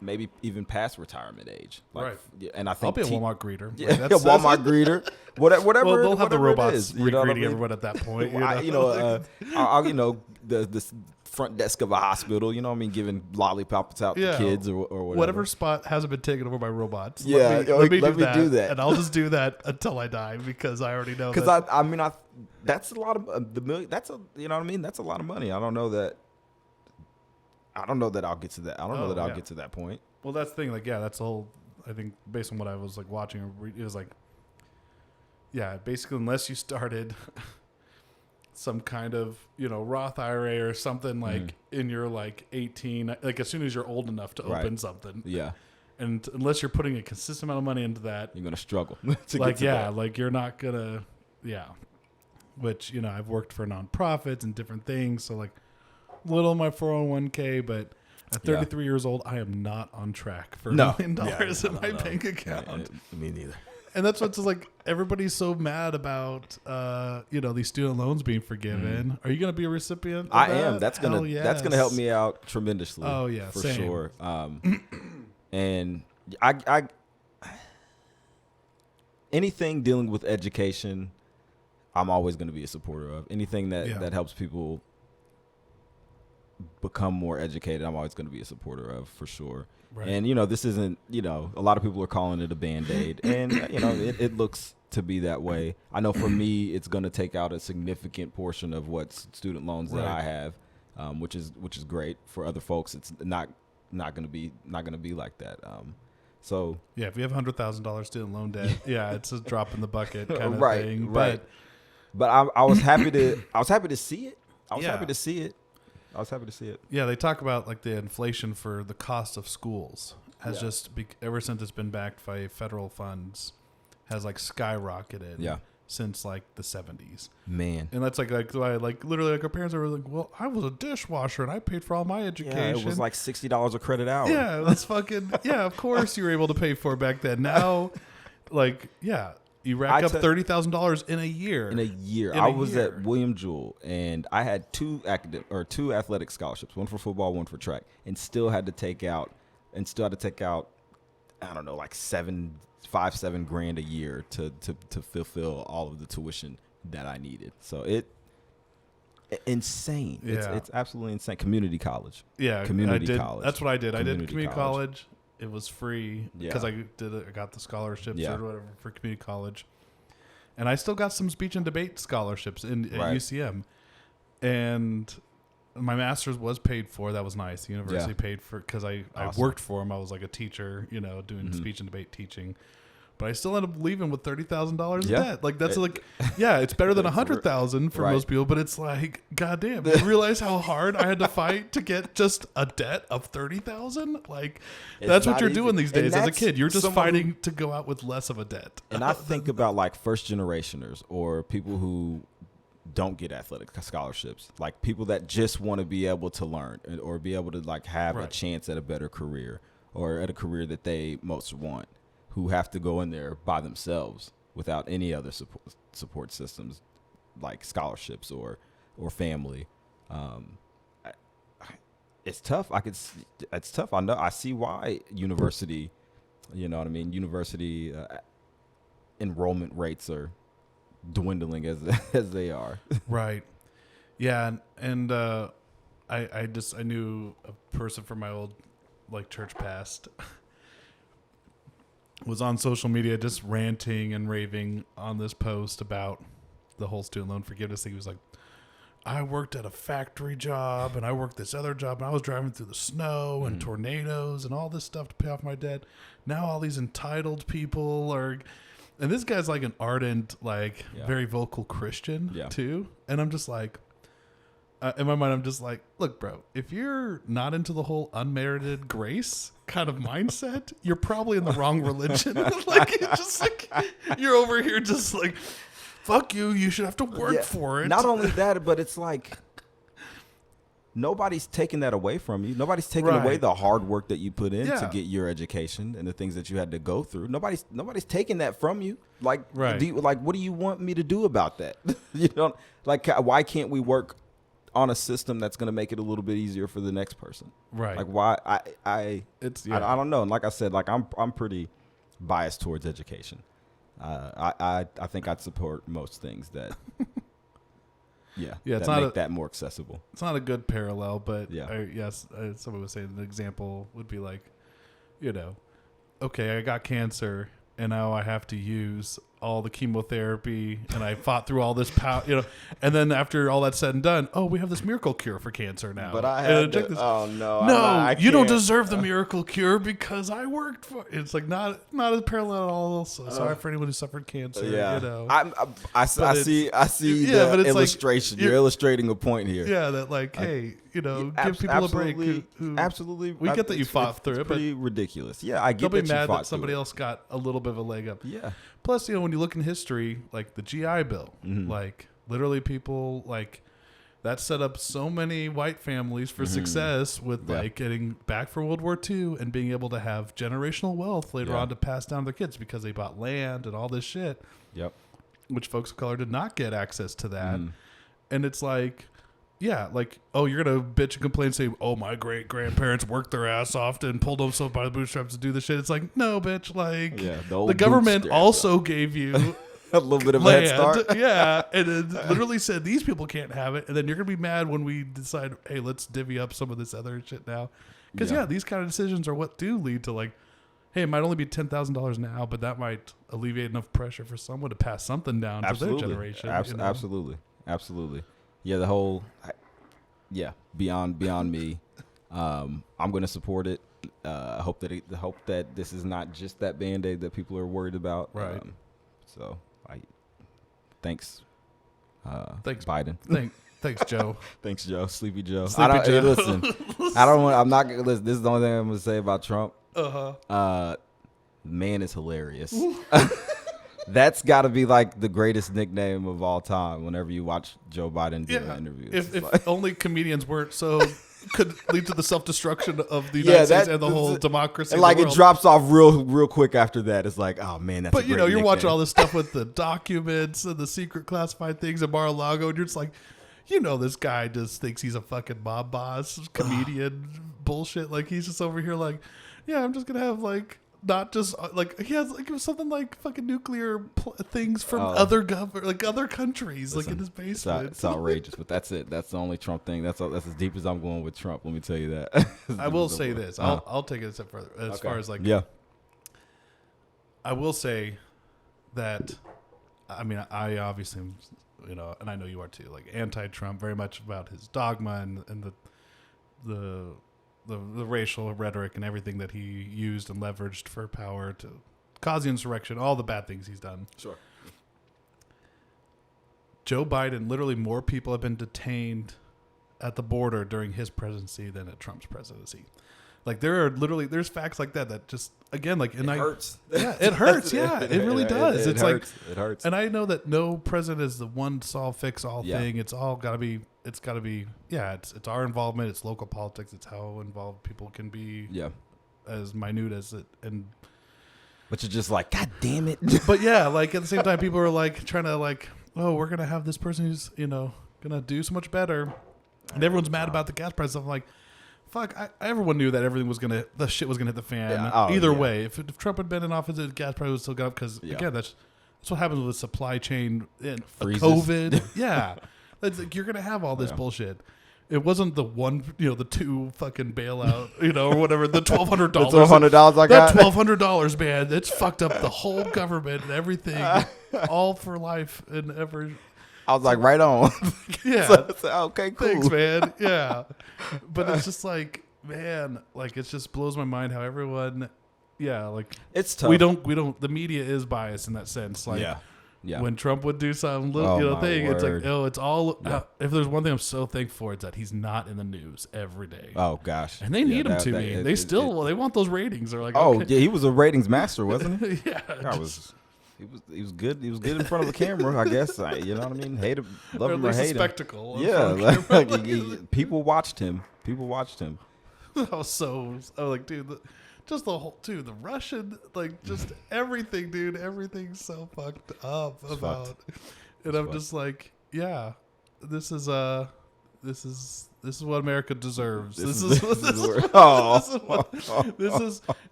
C: maybe even past retirement age. Like,
A: right.
C: Yeah, and I think
A: I'll be a Walmart greeter.
C: Yeah, Walmart greeter. Whatever.
A: Well, they'll have the robots
C: is, you know
A: greeting everyone at that point.
C: I'll the front desk of a hospital. You know what I mean, giving lollipops out to kids or whatever.
A: Whatever spot hasn't been taken over by robots.
C: Yeah,
A: let me do that,
C: and
A: I'll just do that until I die because I already know.
C: Because that's a lot of the million. That's you know what I mean. That's a lot of money. I don't know that I'll get to that. I don't know that I'll get to that point.
A: Well, that's the thing. Like, that's the whole. I think based on what I was like watching, it was like, basically, unless you started some kind of Roth IRA or something like in your like 18, like as soon as you're old enough to open something.
C: Yeah.
A: And unless you're putting a consistent amount of money into that,
C: you're gonna struggle.
A: Like you're not gonna. Which I've worked for nonprofits and different things, so like little in my 401k, but at 33 years old, I am not on track for $1 million in my bank account.
C: Me neither.
A: And that's what's like. Everybody's so mad about, these student loans being forgiven. Are you going to be a recipient? Of that?
C: Am. That's gonna help me out tremendously.
A: Oh yeah,
C: for
A: same.
C: sure. And I anything dealing with education, I'm always going to be a supporter of. Anything that helps people become more educated, I'm always going to be a supporter of, for sure. Right. And this isn't, a lot of people are calling it a Band-Aid, and it looks to be that way. I know for me, it's going to take out a significant portion of what student loans that I have, which is great. For other folks, it's not going to be like that. So
A: if you have $100,000 student loan debt, it's a drop in the bucket kind of thing.
C: Right. But I was happy to see it. I was happy to see it. Yeah,
A: they talk about like the inflation for the cost of schools has just ever since it's been backed by federal funds has like skyrocketed.
C: Yeah.
A: Since like the 70s.
C: Man.
A: And that's like literally like our parents are like, well, I was a dishwasher and I paid for all my education. Yeah,
C: it was like $60 a credit hour.
A: Yeah, that's fucking of course you were able to pay for it back then. Now, you rack up $30,000 in a year.
C: I was at William Jewell, and I had two athletic scholarships, one for football, one for track, and still had to take out, I don't know, like $7 grand a year to fulfill all of the tuition that I needed. So insane.
A: Yeah.
C: It's absolutely insane. Community college.
A: Yeah,
C: college.
A: That's what I did. I did community college. It was free because I got the scholarships or whatever for community college, and I still got some speech and debate scholarships at UCM, and my master's was paid for. That was nice. The university paid for because I worked for them. I was like a teacher, doing speech and debate teaching. But I still ended up leaving with $30,000 in debt. Like that's it's better than $100,000 for most people. But it's like, goddamn, you realize how hard I had to fight to get just a debt of $30,000. Like that's what you're doing these days as a kid. You're just fighting to go out with less of a debt.
C: And I think about like first generationers or people who don't get athletic scholarships, like people that just want to be able to learn or be able to like have a chance at a better career or at a career that they most want, who have to go in there by themselves without any other support systems like scholarships or family. It's tough. It's tough. I know. I see why university, university enrollment rates are dwindling as they are.
A: Right. Yeah. And I knew a person from my old church past was on social media just ranting and raving on this post about the whole student loan forgiveness thing. He was like, I worked at a factory job and I worked this other job and I was driving through the snow and tornadoes and all this stuff to pay off my debt. Now all these entitled people are, and this guy's like an ardent, very vocal Christian too. And I'm just like, in my mind, I'm just like, look, bro, if you're not into the whole unmerited grace kind of mindset, you're probably in the wrong religion. It's just like, you're over here just like, fuck you. You should have to work for it.
C: Not only that, but it's like, nobody's taking that away from you. Nobody's taking away the hard work that you put in to get your education and the things that you had to go through. Nobody's taking that from you. What do you want me to do about that? Why can't we work on a system that's going to make it a little bit easier for the next person.
A: Right.
C: Like why I don't know. And like I said, like I'm pretty biased towards education. I think I'd support most things that
A: it's
C: that make that more accessible.
A: It's not a good parallel, but
C: yeah.
A: Someone was saying an example would be like, okay, I got cancer and now I have to use all the chemotherapy and I fought through all this power, and then after all that's said and done, we have this miracle cure for cancer now.
C: But I had
A: you don't deserve the miracle cure because I worked for it. It's like not a parallel at all. So sorry for anyone who suffered cancer.
C: I see the illustration. You're illustrating a point here.
A: Yeah, that like, hey, give people a break.
C: Absolutely.
A: We get that you fought through it, but
C: pretty ridiculous. Yeah, I get
A: don't
C: that
A: be
C: you
A: mad
C: fought
A: that somebody
C: through
A: else got a little bit of a leg up.
C: Yeah.
A: Plus, when you look in history, like the GI Bill, like literally people like that set up so many white families for success with like getting back for World War II and being able to have generational wealth later on to pass down to their kids because they bought land and all this shit.
C: Yep.
A: Which folks of color did not get access to that. And it's like, you're going to bitch and complain and say, my great-grandparents worked their ass off and pulled themselves by the bootstraps to do this shit. It's like, no, bitch. Like, the government also gave you
C: a little bit of
A: land.
C: a head start.
A: Yeah. And it literally said, these people can't have it. And then you're going to be mad when we decide, hey, let's divvy up some of this other shit now. Because, these kind of decisions are what do lead to, like, hey, it might only be $10,000 now, but that might alleviate enough pressure for someone to pass something down to their generation.
C: Absolutely. Yeah, the whole, beyond me. I'm going to support it. I hope that this is not just that Band-Aid that people are worried about.
A: Right.
C: Thanks.
A: Thanks,
C: Biden.
A: Thanks, Joe.
C: Thanks, Joe. Sleepy Joe.
A: Sleepy Joe.
C: Listen, I'm not going to listen. This is the only thing I'm going to say about Trump. Man is hilarious. That's got to be like the greatest nickname of all time whenever you watch Joe Biden do an interview.
A: If only comedians weren't so could lead to the self-destruction of the United States and the whole democracy.
C: And like it drops off real quick after that. It's like, oh man, that's. But
A: you're
C: nickname.
A: Watching all this stuff with the documents and the secret classified things at Mar-a-Lago, and you're just like, this guy just thinks he's a fucking mob boss, comedian bullshit. Like he's just over here like, I'm just gonna have like. Not just like he has like it was something like fucking nuclear things from other countries. Listen, like in his basement.
C: It's outrageous, but that's it. That's the only Trump thing. That's as deep as I'm going with Trump. Let me tell you that.
A: I will say this. I'll take it a step further as far as like.
C: Yeah.
A: I will say that. I mean, I obviously, and I know you are too. Like anti-Trump, very much about his dogma and the racial rhetoric and everything that he used and leveraged for power to cause the insurrection, all the bad things he's done.
C: Sure.
A: Joe Biden, literally more people have been detained at the border during his presidency than at Trump's presidency. Like there's facts like that just again like
C: it hurts.
A: Yeah, it hurts. Yeah, it really does.
C: It hurts. It hurts.
A: And I know that no president is the one solve fix all thing. It's all got to be. It's got to be. Yeah, it's our involvement. It's local politics. It's how involved people can be.
C: Yeah.
A: As minute as it and.
C: But you're just like, God damn it.
A: But yeah, like at the same time, people are like trying to like, we're gonna have this person who's gonna do so much better, and everyone's mad about the gas prices. I'm like. Fuck! Everyone knew that the shit was gonna hit the fan. Either way, if Trump had been in office, the gas price would still go up because again, that's what happens with supply chain and COVID. Yeah, that's like, you're gonna have all this bullshit. It wasn't the one, the two fucking bailout, or whatever. The $1,200.
C: The $1,200 I got.
A: That $1,200, man. It's fucked up the whole government and everything, all for life and ever.
C: I was like, right on.
A: Yeah.
C: Okay, cool.
A: Thanks, man. Yeah. But it's just like, man, like it just blows my mind how everyone, like
C: it's tough.
A: We don't. The media is biased in that sense. Like, when Trump would do some little thing,
C: word.
A: It's like, it's all. If there's one thing I'm so thankful for, it's that he's not in the news every day.
C: Oh gosh.
A: And they need him to be. They want those ratings. They're like,
C: he was a ratings master, wasn't he?
A: Yeah.
C: He was good. He was good in front of the camera, I guess. You know what I mean? Hate him, love him or hate him.
A: Spectacle.
C: Yeah, people watched him.
A: I was like, dude, just the whole, dude, the Russian, like, just everything, dude, everything's so fucked up about. And I'm just like, this is this is what America deserves. This
C: is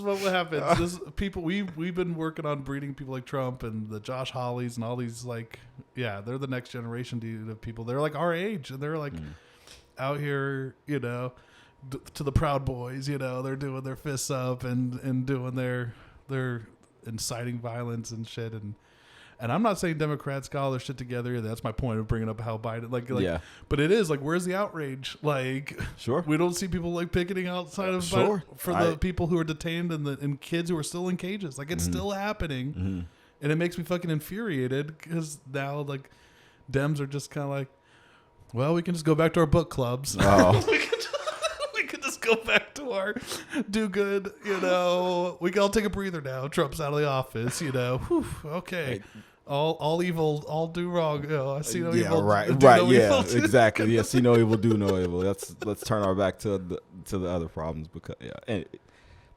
A: what happens. This people we've been working on breeding people like Trump and the Josh Hawleys and all these like they're the next generation dude of people. They're like our age and they're like out here, to the Proud Boys, they're doing their fists up and doing their inciting violence and shit and I'm not saying Democrats got all their shit together. That's my point of bringing up how Biden, but it is like, where's the outrage? Like,
C: sure,
A: we don't see people like picketing outside of Biden for the people who are detained and kids who are still in cages. Like, it's still happening, and it makes me fucking infuriated because now like Dems are just kind of like, well, we can just go back to our book clubs.
C: Oh.
A: we can just go back to our do good. We can all take a breather now. Trump's out of the office. Whew, okay. Right. All evil, all do wrong. I see no evil.
C: Right.
A: Evil
C: Exactly. Yeah. See no evil, do no evil. Let's turn our back to the other problems because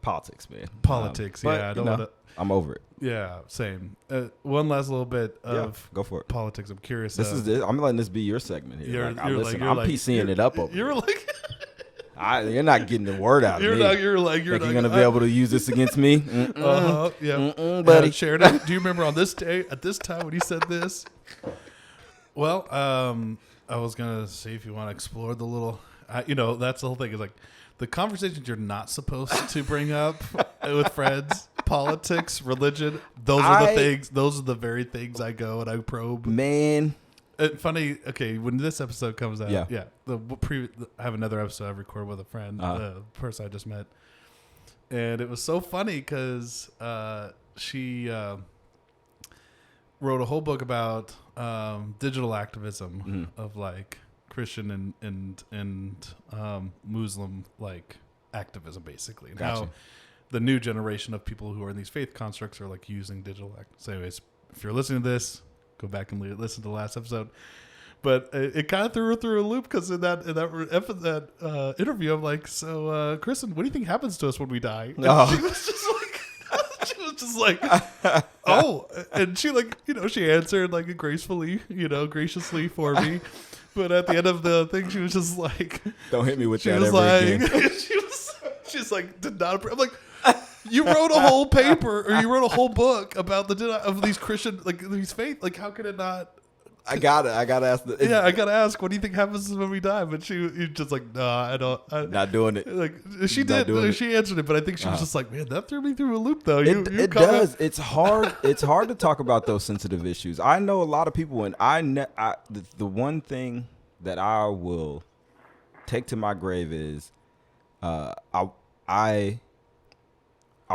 C: politics, man.
A: Politics. I don't want to.
C: I'm over it.
A: Yeah, same. One last little bit of
C: go for it.
A: Politics. I'm curious.
C: I'm letting this be your segment here. I'm PCing it up over.
A: You're like.
C: You're not getting the word out of me.
A: You're
C: going to be able to use this against me?
A: Buddy. Sharaden, do you remember on this day, at this time when he said this? Well, I was going to see if you want to explore the little, that's the whole thing is like the conversations you're not supposed to bring up with friends, politics, religion. Those are the things. Those are the very things I go and I probe.
C: Man.
A: Funny. Okay, when this episode comes out, I have another episode I record with a friend, the person I just met, and it was so funny because she wrote a whole book about digital activism of like Christian and Muslim like activism, basically, and how the new generation of people who are in these faith constructs are like using digital. So, anyways, if you're listening to this, go back and listen to the last episode. But it kind of threw her through a loop because in that interview, I'm like, so Kristen, what do you think happens to us when we die? And she was just like, oh, and she like, she answered like graciously for me. But at the end of the thing, she was just like,
C: don't hit me with that ever again.
A: She's like, did not. I'm like, you wrote a whole paper or you wrote a whole book about of these Christian, like these faith, like how could it not?
C: I gotta ask.
A: I gotta ask. What do you think happens when we die? But she just like, no, I don't.
C: Not doing it.
A: Like she did. She answered it, but I think she was just like, man, that threw me through a loop though.
C: It does. It's hard. It's hard to talk about those sensitive issues. I know a lot of people, and the one thing that I will take to my grave is, I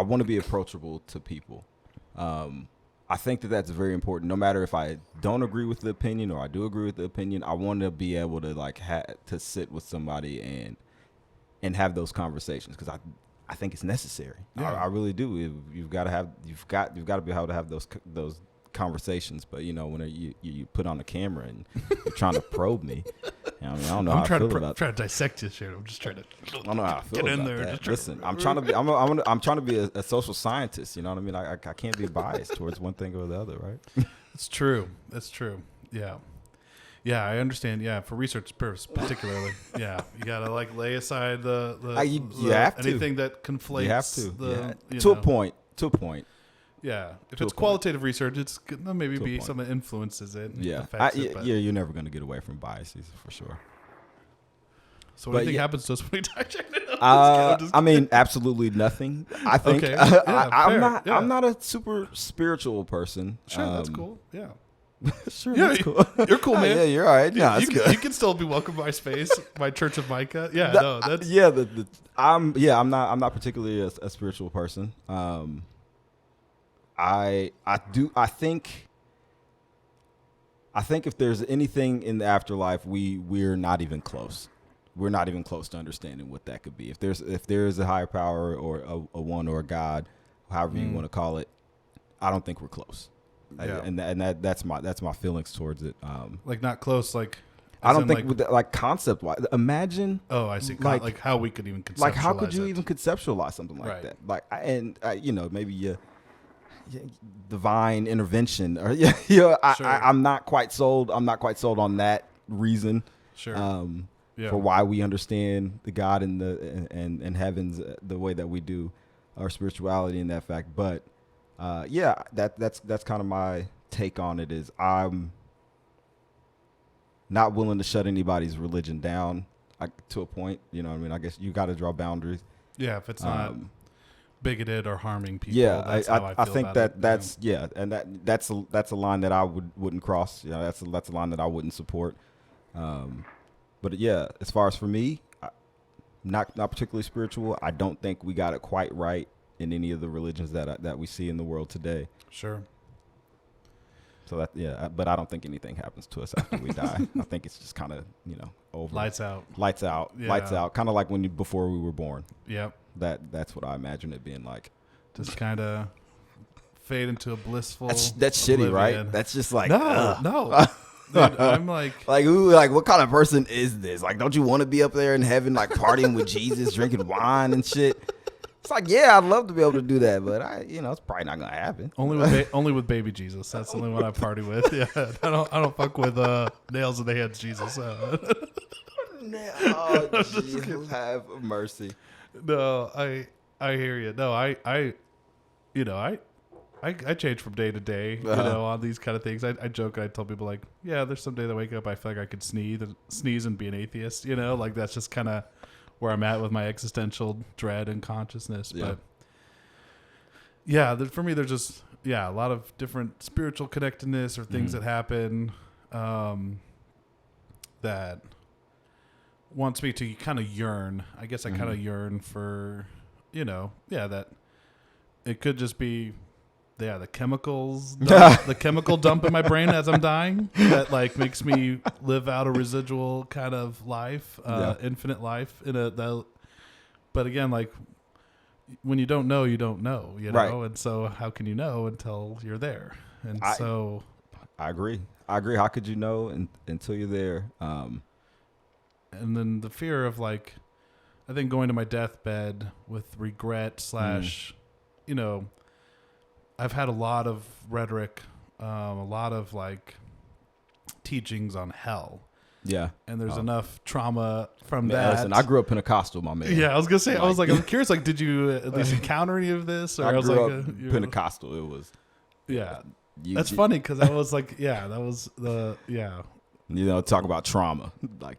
C: want to be approachable to people. I think that's very important. No matter if I don't agree with the opinion or I do agree with the opinion, I want to be able to like to sit with somebody and have those conversations because I think it's necessary. Yeah. I really do. You've got to be able to have those conversations. But when you put on the camera and you're trying to probe me. I don't know. I'm trying
A: to dissect you, shit. I'm just trying to.
C: I don't know how I feel
A: get in
C: about
A: there.
C: That. Listen, I'm trying to be. I'm trying to be a social scientist. You know what I mean? I can't be biased towards one thing or the other, right?
A: It's true. That's true. Yeah. Yeah, I understand. Yeah, for research purposes, particularly. Yeah, you gotta like lay aside
C: you have to.
A: Anything that conflates. You
C: have to. To a point.
A: Yeah, if it's qualitative research, it's maybe be something that influences it.
C: You're never going to get away from biases for sure.
A: So what do you think happens to us when we die?
C: I mean, absolutely nothing. I think
A: okay.
C: I'm not a super spiritual person.
A: Sure, that's cool. Yeah.
C: Sure, that's cool.
A: You're cool, man.
C: Yeah, you're all right. No,
A: you can still be welcome to my space, my Church of Micah. Yeah,
C: I'm not particularly a spiritual person. I think if there's anything in the afterlife, we're not even close. We're not even close to understanding what that could be. If there is a higher power or a one or a God, however you want to call it, I don't think we're close. Yeah. That's my feelings towards it.
A: Like not close. Like
C: I don't think like concept wise. Imagine.
A: Oh, I see. Like how we could even conceptualize.
C: Like how could you even conceptualize something like that? Like maybe divine intervention or I'm not quite sold. I'm not quite sold on that reason.
A: Sure.
C: For why we understand the God and and heavens the way that we do, our spirituality in that fact. But that's kind of my take on it. Is I'm not willing to shut anybody's religion down to a point. You know what I mean? I guess you got to draw boundaries.
A: Yeah, if it's not bigoted or harming people.
C: Yeah,
A: that's how
C: I think that's a line that I wouldn't cross. You know, that's a line that I wouldn't support. But yeah, as far as for me, not particularly spiritual. I don't think we got it quite right in any of the religions that we see in the world today.
A: Sure.
C: So but I don't think anything happens to us after we die. I think it's just kind of, over.
A: Lights out.
C: Yeah. Kind of like before we were born.
A: Yep.
C: That's what I imagine it being like.
A: Just kind of fade into a blissful.
C: That's shitty, right? That's just like
A: no. Dude, I'm like
C: what kind of person is this? Like, don't you want to be up there in heaven, like partying with Jesus, drinking wine and shit? It's like, yeah, I'd love to be able to do that, but it's probably not gonna happen.
A: Only with baby Jesus. That's the only one I party with. Yeah, I don't fuck with nails in the hands, Jesus.
C: Oh, Jesus, have mercy.
A: No, I hear you. No, I change from day to day, on these kind of things. I joke and I tell people like, yeah, there's some day that I wake up, I feel like I could sneeze and be an atheist, like that's just kind of where I'm at with my existential dread and consciousness. Yeah. But yeah, for me, there's just, a lot of different spiritual connectedness or things that happen that wants me to kind of yearn. I guess I kind of yearn for, that it could just be, the chemicals, the chemical dump in my brain as I'm dying that like makes me live out a residual kind of life, infinite life but again, like when you don't know, you don't know,
C: right.
A: And so how can you know until you're there? And I
C: agree. How could you know until you're there?
A: And then the fear of like, I think going to my deathbed with regret / I've had a lot of rhetoric, a lot of like teachings on hell. Yeah. And there's enough trauma from that.
C: Listen, I grew up Pentecostal, my man.
A: Yeah, I was going to say, I'm curious, like, did you at least encounter any of this? Or
C: I grew up Pentecostal. It was.
A: Yeah. That's funny because I was like, that was
C: talk about trauma.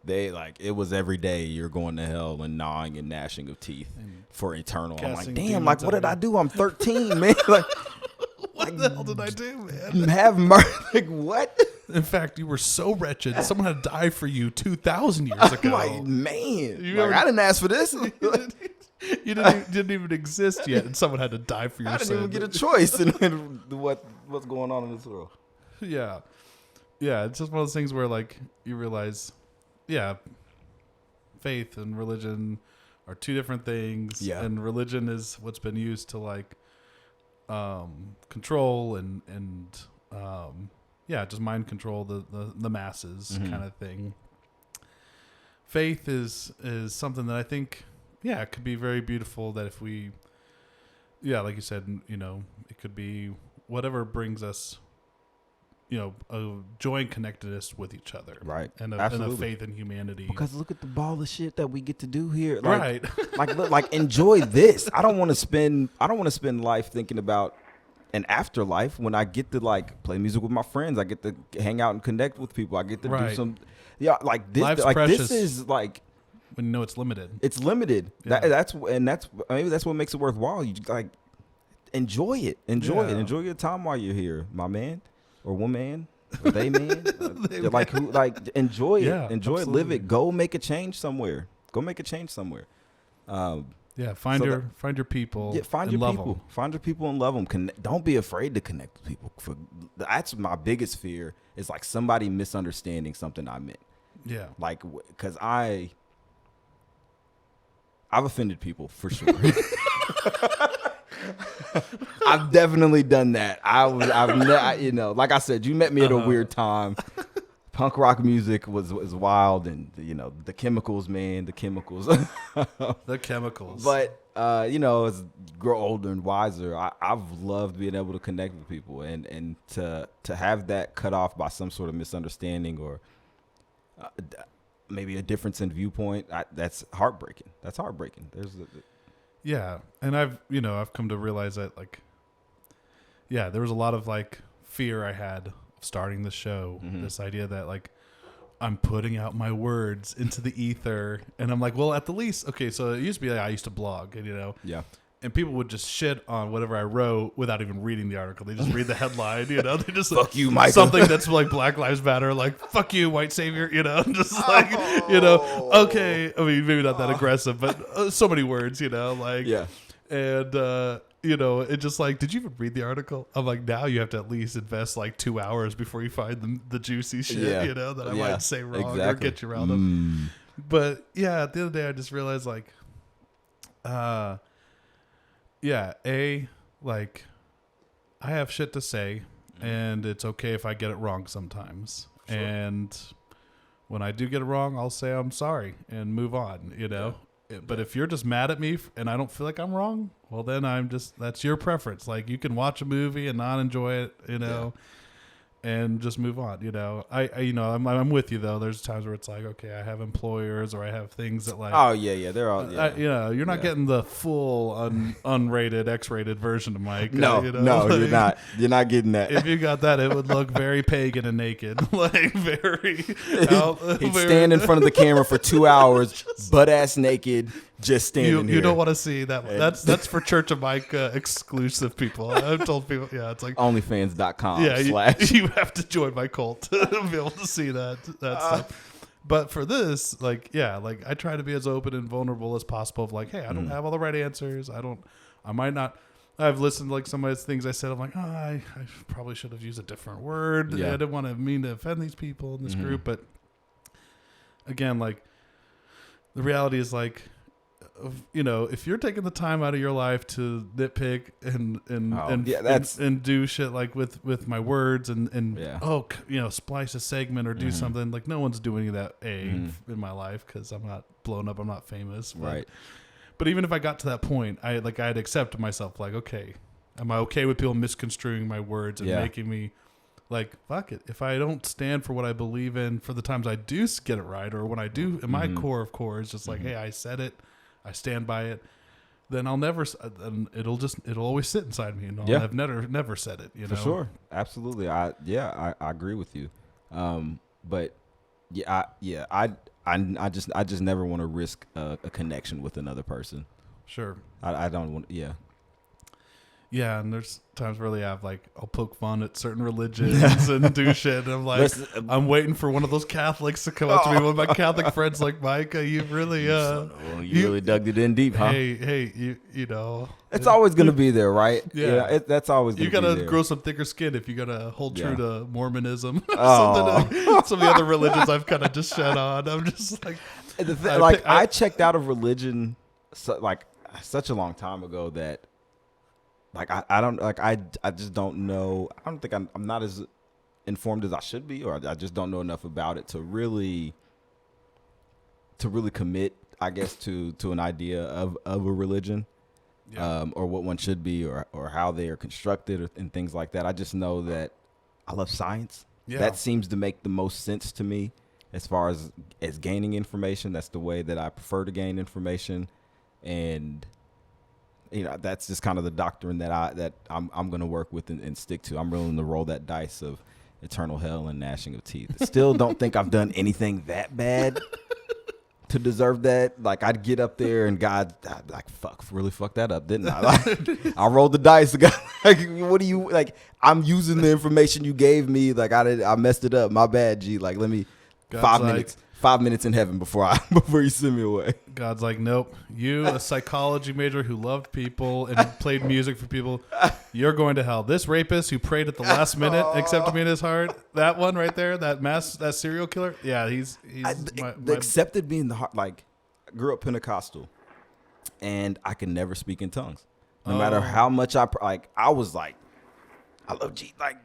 C: It was every day you're going to hell and gnawing and gnashing of teeth for eternal. I'm like, damn, like, what did I do? I'm 13, man. Like,
A: what the hell did I do, man?
C: Have mercy. Like, what?
A: In fact, you were so wretched. Someone had died for you 2,000 years ago.
C: Like, man. I didn't ask for this.
A: You didn't even exist yet, and someone had to die for your
C: I didn't even get a choice in what's going on in this world.
A: Yeah. Yeah, it's just one of those things where, like, you realize, faith and religion are two different things. Yeah. And religion is what's been used to, like, control and just mind control the masses kind of thing. Faith is something that I think, it could be very beautiful that if we, like you said, it could be whatever brings us, a joy and connectedness with each other.
C: Right.
A: And a faith in humanity.
C: Because look at the ball of shit that we get to do here. Like, right. like enjoy this. I don't want to spend life thinking about an afterlife when I get to like play music with my friends. I get to hang out and connect with people. I get to do some like this.
A: Life's
C: like
A: precious.
C: This is like
A: when it's limited.
C: It's limited. Yeah. That's maybe that's what makes it worthwhile. You like enjoy it. Enjoy it. Enjoy your time while you're here, my man. Or woman, or they man, enjoy it, enjoy it, live it. Go make a change somewhere. Find
A: your people.
C: Yeah, find your people. Find your people and love them. Don't be afraid to connect with people. That's my biggest fear. Is like somebody misunderstanding something I meant.
A: Yeah,
C: like because I've offended people for sure. I've definitely done that. Like I said, you met me at a weird time. Punk rock music was wild, and the chemicals, man, the chemicals.
A: The chemicals.
C: But as you grow older and wiser, I've loved being able to connect with people, and to have that cut off by some sort of misunderstanding or maybe a difference in viewpoint. That's heartbreaking.
A: Yeah. And I've come to realize that, like, yeah, there was a lot of like fear I had of starting the show. This idea that like I'm putting out my words into the ether, and I'm like, well, at the least, okay. So it used to be like I used to blog, and
C: yeah.
A: And people would just shit on whatever I wrote without even reading the article. They just read the headline, They just
C: fuck you, Micah.
A: Something that's like Black Lives Matter, like fuck you, white savior, just like, okay. I mean, maybe not that aggressive, but so many words, like,
C: yeah.
A: And, it just like, did you even read the article? I'm like, now you have to at least invest like 2 hours before you find the juicy shit, that I might say wrong or get you riled up. But yeah, at the end of the day, I just realized like, like I have shit to say, and it's okay if I get it wrong sometimes. Sure. And when I do get it wrong, I'll say I'm sorry and move on, But if you're just mad at me and I don't feel like I'm wrong, well, then that's your preference. Like, you can watch a movie and not enjoy it, and just move on. I'm with you though. There's times where it's like, okay, I have employers or I have things that like,
C: oh yeah, they're all,
A: you're not getting the full unrated, X-rated version of Mike.
C: No, you're not. You're not getting that.
A: If you got that, it would look very pagan and naked, like very.
C: He'd stand in front of the camera for 2 hours, butt ass naked, just standing.
A: You don't want to see that. That's for Church of Micah exclusive people. I've told people, it's like
C: onlyfans.com.
A: Yeah,
C: /
A: you have to join my cult to be able to see that stuff. But for this, like, I try to be as open and vulnerable as possible. Of like, hey, I don't have all the right answers. I might not. I've listened to like some of the things I said. I'm like, I probably should have used a different word.
C: Yeah.
A: I didn't want to mean to offend these people in this group. But again, like, the reality is like, if you're taking the time out of your life to nitpick and do shit like with my words and splice a segment or do something, like, no one's doing that in my life because I'm not blown up, I'm not famous,
C: right?
A: But even if I got to that point, I'd accept myself, like, okay, am I okay with people misconstruing my words and making me like, fuck it, if I don't stand for what I believe in for the times I do get it right, or when I do in my core of core is just like, hey, I said it, I stand by it, then I'll never, it'll always sit inside me, I've never said it,
C: For sure. Absolutely. I agree with you. But I just never want to risk a connection with another person.
A: Sure.
C: I don't want,
A: Yeah, and there's times where I'll poke fun at certain religions and do shit. And I'm like, I'm waiting for one of those Catholics to come up to me. One of my Catholic friends, like, Micah, you really,
C: you really dug it in deep, huh?
A: Hey,
C: it's always gonna be there, right?
A: Yeah,
C: that's always gonna be there.
A: You gotta grow some thicker skin if you gotta hold true to Mormonism. Some of the other religions I've kind of just shed on. I'm just like,
C: I checked out of religion such a long time ago that. I just don't know. I don't think I'm not as informed as I should be, or I just don't know enough about it to really commit, I guess, to an idea of a religion, or what one should be, or how they are constructed, and things like that. I just know that I love science. Yeah. That seems to make the most sense to me as far as gaining information. That's the way that I prefer to gain information, and that's just kind of the doctrine that I'm going to work with and stick to. I'm willing to roll that dice of eternal hell and gnashing of teeth. Still don't think I've done anything that bad to deserve that. Like, I'd get up there and God, I'd like, really fucked that up, didn't I? Like, I rolled the dice. Like, what do you, like, I'm using the information you gave me. Like, I messed it up. My bad, G. Like, let me,
A: God's
C: 5 minutes in heaven before you send me away.
A: God's like, nope. You, a psychology major who loved people and played music for people, you're going to hell. This rapist who prayed at the last minute, accepted me in his heart, that one right there, that serial killer, yeah, he's
C: accepted me in the heart. Like, I grew up Pentecostal, and I could never speak in tongues, no matter how much I was like, I love G, like,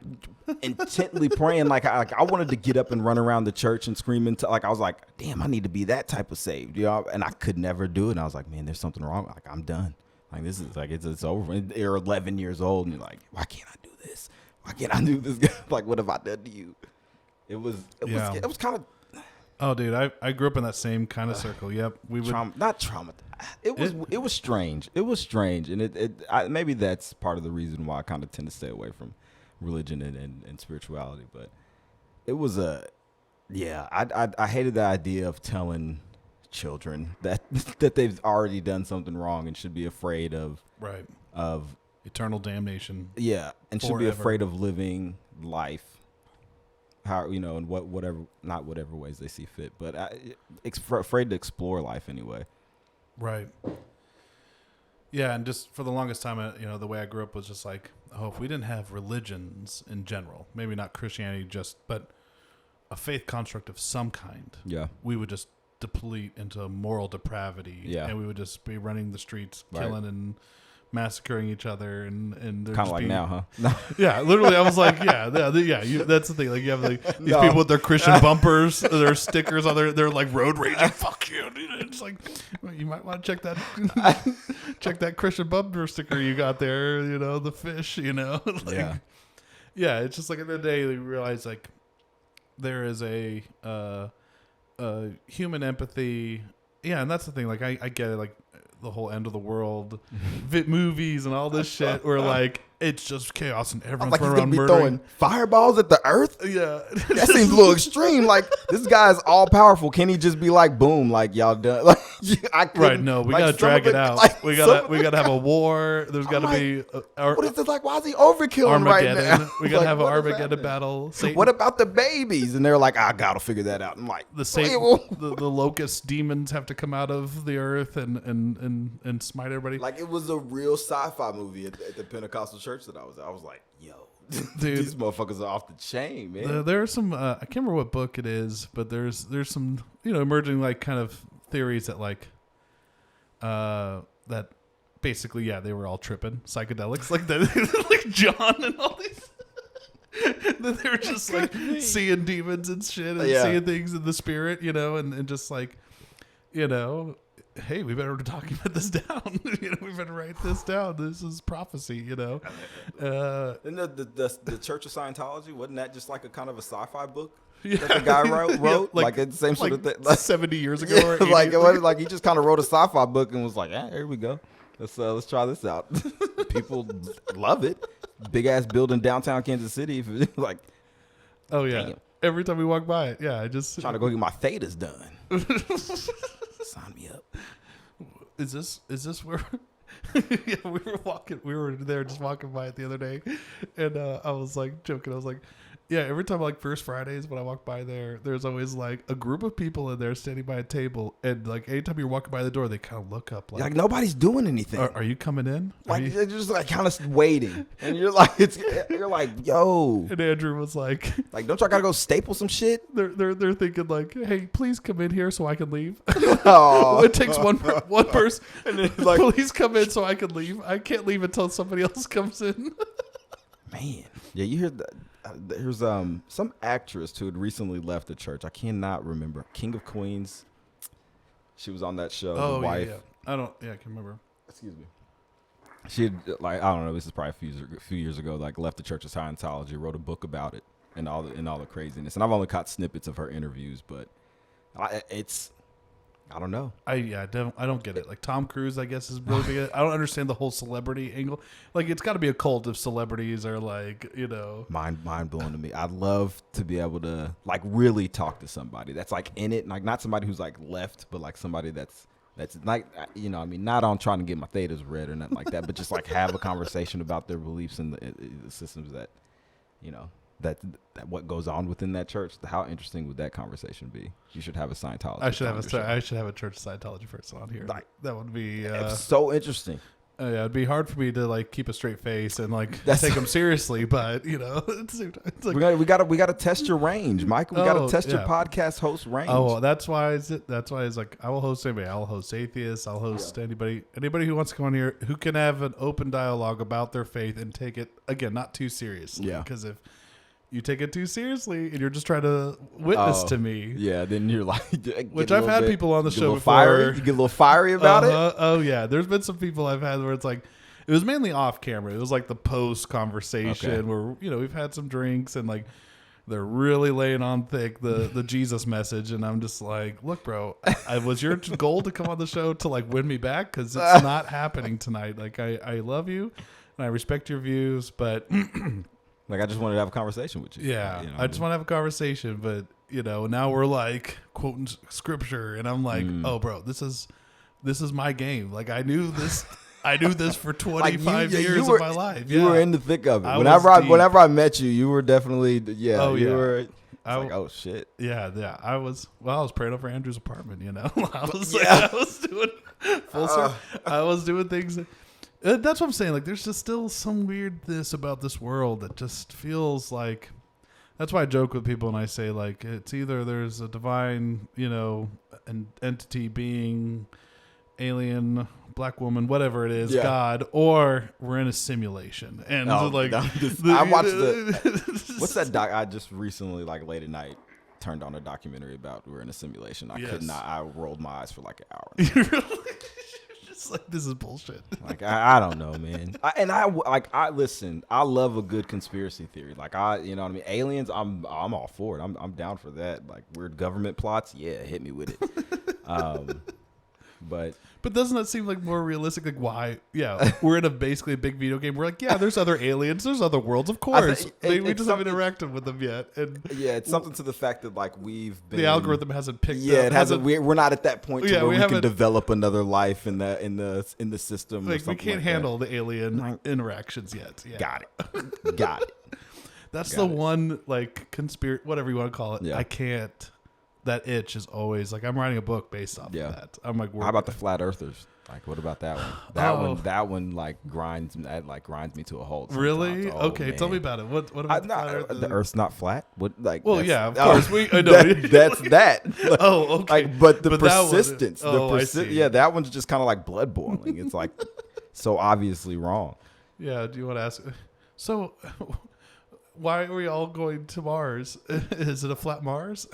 C: intently praying. Like I wanted to get up and run around the church and scream into, like, I was like, damn, I need to be that type of saved, and I could never do it. And I was like, man, there's something wrong. Like, I'm done. Like, this is like, it's over. And you're 11 years old and you're like, why can't I do this? Why can't I do this? Like, what have I done to you? It was kind of,
A: Oh, dude, I grew up in that same kind of circle. Yep, we would
C: not trauma. It was strange. It was strange, and maybe that's part of the reason why I kind of tend to stay away from religion and spirituality. But it was I hated the idea of telling children that they've already done something wrong and should be afraid of
A: eternal damnation.
C: Yeah, and
A: forever.
C: Should be afraid of living life. How in whatever ways they see fit, but afraid to explore life anyway.
A: Right. Yeah, and just for the longest time, the way I grew up was just like, oh, if we didn't have religions in general, maybe not Christianity, but a faith construct of some kind, we would just deplete into moral depravity, and we would just be running the streets, killing and massacring each other, and kind
C: of like now, huh?
A: Yeah, literally, I was like, that's the thing. Like, you have like these people with their Christian bumpers, their stickers on they're like road raging. Fuck you, dude. It's like, well, you might want to check that Christian bumper sticker you got there. The fish. Like, it's just like at the end of the day, we realize like there is a human empathy. Yeah, and that's the thing. Like, I get it. Like, the whole end of the world movies and all this shit where like it's just chaos and everyone's running around murdering.
C: Throwing fireballs at the earth.
A: Yeah,
C: that seems a little extreme. Like, this guy's all powerful. Can he just be like, boom, like y'all done? Like,
A: right? No, we gotta drag it out. Like, we gotta have a war. There's gotta be.
C: What is this like? Why is he overkilling right now?
A: We gotta have an Armageddon battle. Satan.
C: What about the babies? And they're like, I gotta figure that out. I'm like,
A: the locust demons have to come out of the earth and smite everybody.
C: Like, it was a real sci-fi movie at the Pentecostal church that I was at. I was like, yo, dude, these motherfuckers are off the chain, man.
A: There are some I can't remember what book it is, but there's some emerging like kind of theories that like that basically they were all tripping psychedelics like that like John and all these that they were just like seeing demons and shit and seeing things in the spirit, and just like hey, we better document this down. We better write this down. This is prophecy, And
C: the Church of Scientology, wasn't that just like a kind of a sci-fi book that the guy wrote? Like the same sort of thing. Like
A: 70 years ago. Or
C: like it was like he just kind of wrote a sci-fi book and was like, here we go. Let's try this out. People love it. Big ass building downtown Kansas City. Like,
A: oh yeah. Damn. Every time we walk by it, I just
C: trying to go get my thetas done. Sign me up.
A: Is this where we were there just walking by it the other day, and I was like joking. I was like, every time like First Fridays when I walk by there's always like a group of people in there standing by a table, and like anytime you're walking by the door, they kind of look up like
C: nobody's doing anything.
A: Are you coming in?
C: Like, they're just like kind of waiting, and you're like yo.
A: And Andrew was like,
C: don't y'all gotta go staple some shit?
A: They're thinking like, hey, please come in here so I can leave.
C: Oh.
A: It takes one person, and then like, please come in so I can leave. I can't leave until somebody else comes in.
C: Man, yeah, you hear that. There's some actress who had recently left the church. I cannot remember. King of Queens. She was on that show.
A: Oh,
C: the wife.
A: Yeah. I can remember.
C: Excuse me. She had, like, I don't know. This is probably a few years ago. Like, left the Church of Scientology, wrote a book about it and all the craziness. And I've only caught snippets of her interviews, but I don't know. I don't get it. Like Tom Cruise, I guess, is really big. I don't understand the whole celebrity angle. Like, it's got to be a cult if celebrities are like, mind blowing to me. I'd love to be able to like really talk to somebody that's like in it, like not somebody who's like left, but like somebody that's like, not on trying to get my thetas read or nothing like that, but just like have a conversation about their beliefs and the systems that, that what goes on within that church. How interesting would that conversation be? You should have a Scientologist. I should have a Church of Scientology person on here. Like, that would be so interesting. It'd be hard for me to like keep a straight face and like take them seriously, but it's like, we got to test your range, Mike. We got to test your podcast host range. Oh, that's why it's like, I will host anybody. I'll host atheists. I'll host anybody who wants to come on here who can have an open dialogue about their faith and take it again not too seriously. Yeah, because if you take it too seriously and you're just trying to witness to me. Yeah, then you're like... Which I've had people on the show before. You get a little fiery about it? Oh, yeah. There's been some people I've had where it's like... It was mainly off camera. It was like the post conversation where, we've had some drinks and like...
A: they're really laying on thick the Jesus message, and I'm just like, look, bro, was your goal to come on the show to like win me back? Because it's not happening tonight. Like I love you and I respect your views, but
C: like I just wanted to have a conversation with you.
A: Yeah,
C: you know
A: I just want to have a conversation, but now we're like quoting scripture, and I'm like, oh, bro, this is my game. Like I knew this. I knew this for 25 years of my life.
C: You were in the thick of it. Whenever I met you, you were definitely were. I was like, oh shit.
A: Yeah. I was praying over Andrew's apartment. I was doing full circle. I was doing things. That's what I'm saying. Like, there's just still some weirdness about this world that just feels like. That's why I joke with people and I say, like, it's either there's a divine, an entity, being, alien, black woman, whatever it is, God, or we're in a simulation. And
C: I watched what's that doc? I just recently, like late at night, turned on a documentary about we're in a simulation. I could not. I rolled my eyes for like an hour.
A: Just like, this is bullshit.
C: Like I don't know, man. I listen. I love a good conspiracy theory. Like you know what I mean. Aliens, I'm all for it. I'm down for that. Like weird government plots, hit me with it. But
A: doesn't that seem like more realistic? Like why? Yeah, we're in basically a big video game. We're like, there's other aliens, there's other worlds, of course. We just haven't interacted with them yet. And
C: it's something to the fact that like we've been
A: the algorithm hasn't picked.
C: It hasn't. We're not at that point where we can develop another life in the system.
A: Like we can't handle the alien interactions yet. Yeah.
C: Got it.
A: That's the one like conspiracy, whatever you want to call it. Yeah. I can't. That itch is always like I'm writing a book based off of that. I'm like,
C: how about the flat earthers? Like, what about that one? That one like grinds me to a halt.
A: Really? Okay, man. Tell me about it. What about
C: the Earth's not flat? What like?
A: Well, yeah, of course.
C: That's that. Like,
A: okay.
C: But the persistence. That one's just kind of like blood boiling. It's like so obviously wrong.
A: Yeah. Do you want to ask? So, why are we all going to Mars? Is it a flat Mars?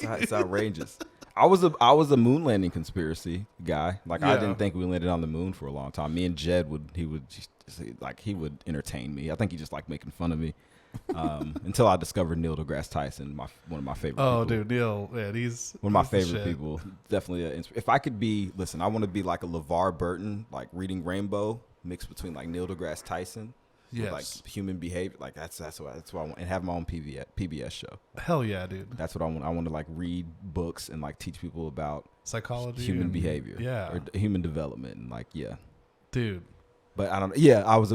C: It's outrageous. I was a moon landing conspiracy guy. Like I didn't think we landed on the moon for a long time. Me and Jed he would entertain me. I think he just liked making fun of me. Until I discovered Neil deGrasse Tyson, one of my favorite people.
A: Oh, dude, Neil, man, he's
C: one of my favorite people. Definitely, if I could be, I want to be like a LeVar Burton, like reading Rainbow, mixed between like Neil deGrasse Tyson. Yes. With like human behavior, like that's what I want, and have my own PBS show.
A: Hell yeah, dude.
C: That's what I want. I want to like read books and like teach people about
A: psychology,
C: human behavior, or human development, and like
A: dude.
C: But I don't know. Yeah, I was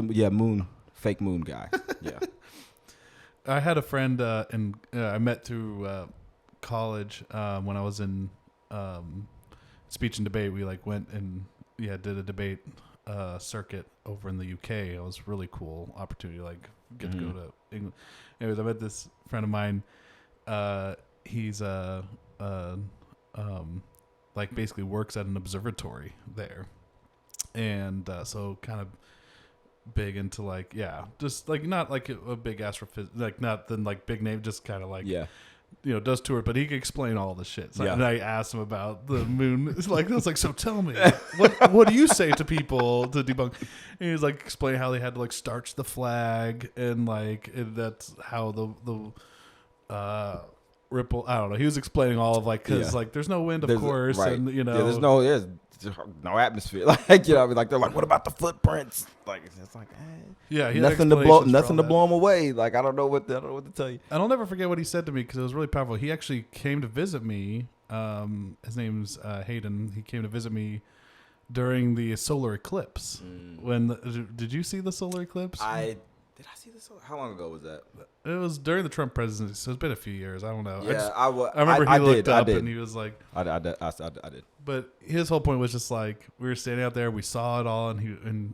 C: fake moon guy. Yeah.
A: I had a friend, and I met through college when I was in speech and debate. We like went and did a debate circuit over in the UK. It was really cool opportunity, like get to go to England. Anyways, I met this friend of mine. He's like basically works at an observatory there, and so kind of big into like just like not like a big astrophysics, like not the like big name, just kind of like does tour, but he could explain all the shit. So and I asked him about the moon. It's like I was like, so tell me, what do you say to people to debunk? And he was like explaining how they had to like starch the flag and like that's how the ripple. I don't know. He was explaining all of like because like there's no wind, of course, and
C: there's no atmosphere. Like like they're like, what about the footprints? Like it's like nothing to blow them away. Like I don't know what to tell you.
A: And I'll never forget what he said to me because it was really powerful. He actually came to visit me. His name's Hayden. He came to visit me during the solar eclipse. Did you see the solar eclipse?
C: Did I see this? How long ago was that?
A: It was during the Trump presidency, so it's been a few years. I don't know.
C: Yeah,
A: I remember he looked up and he was like,
C: I did.
A: But his whole point was just like we were standing out there, we saw it all, and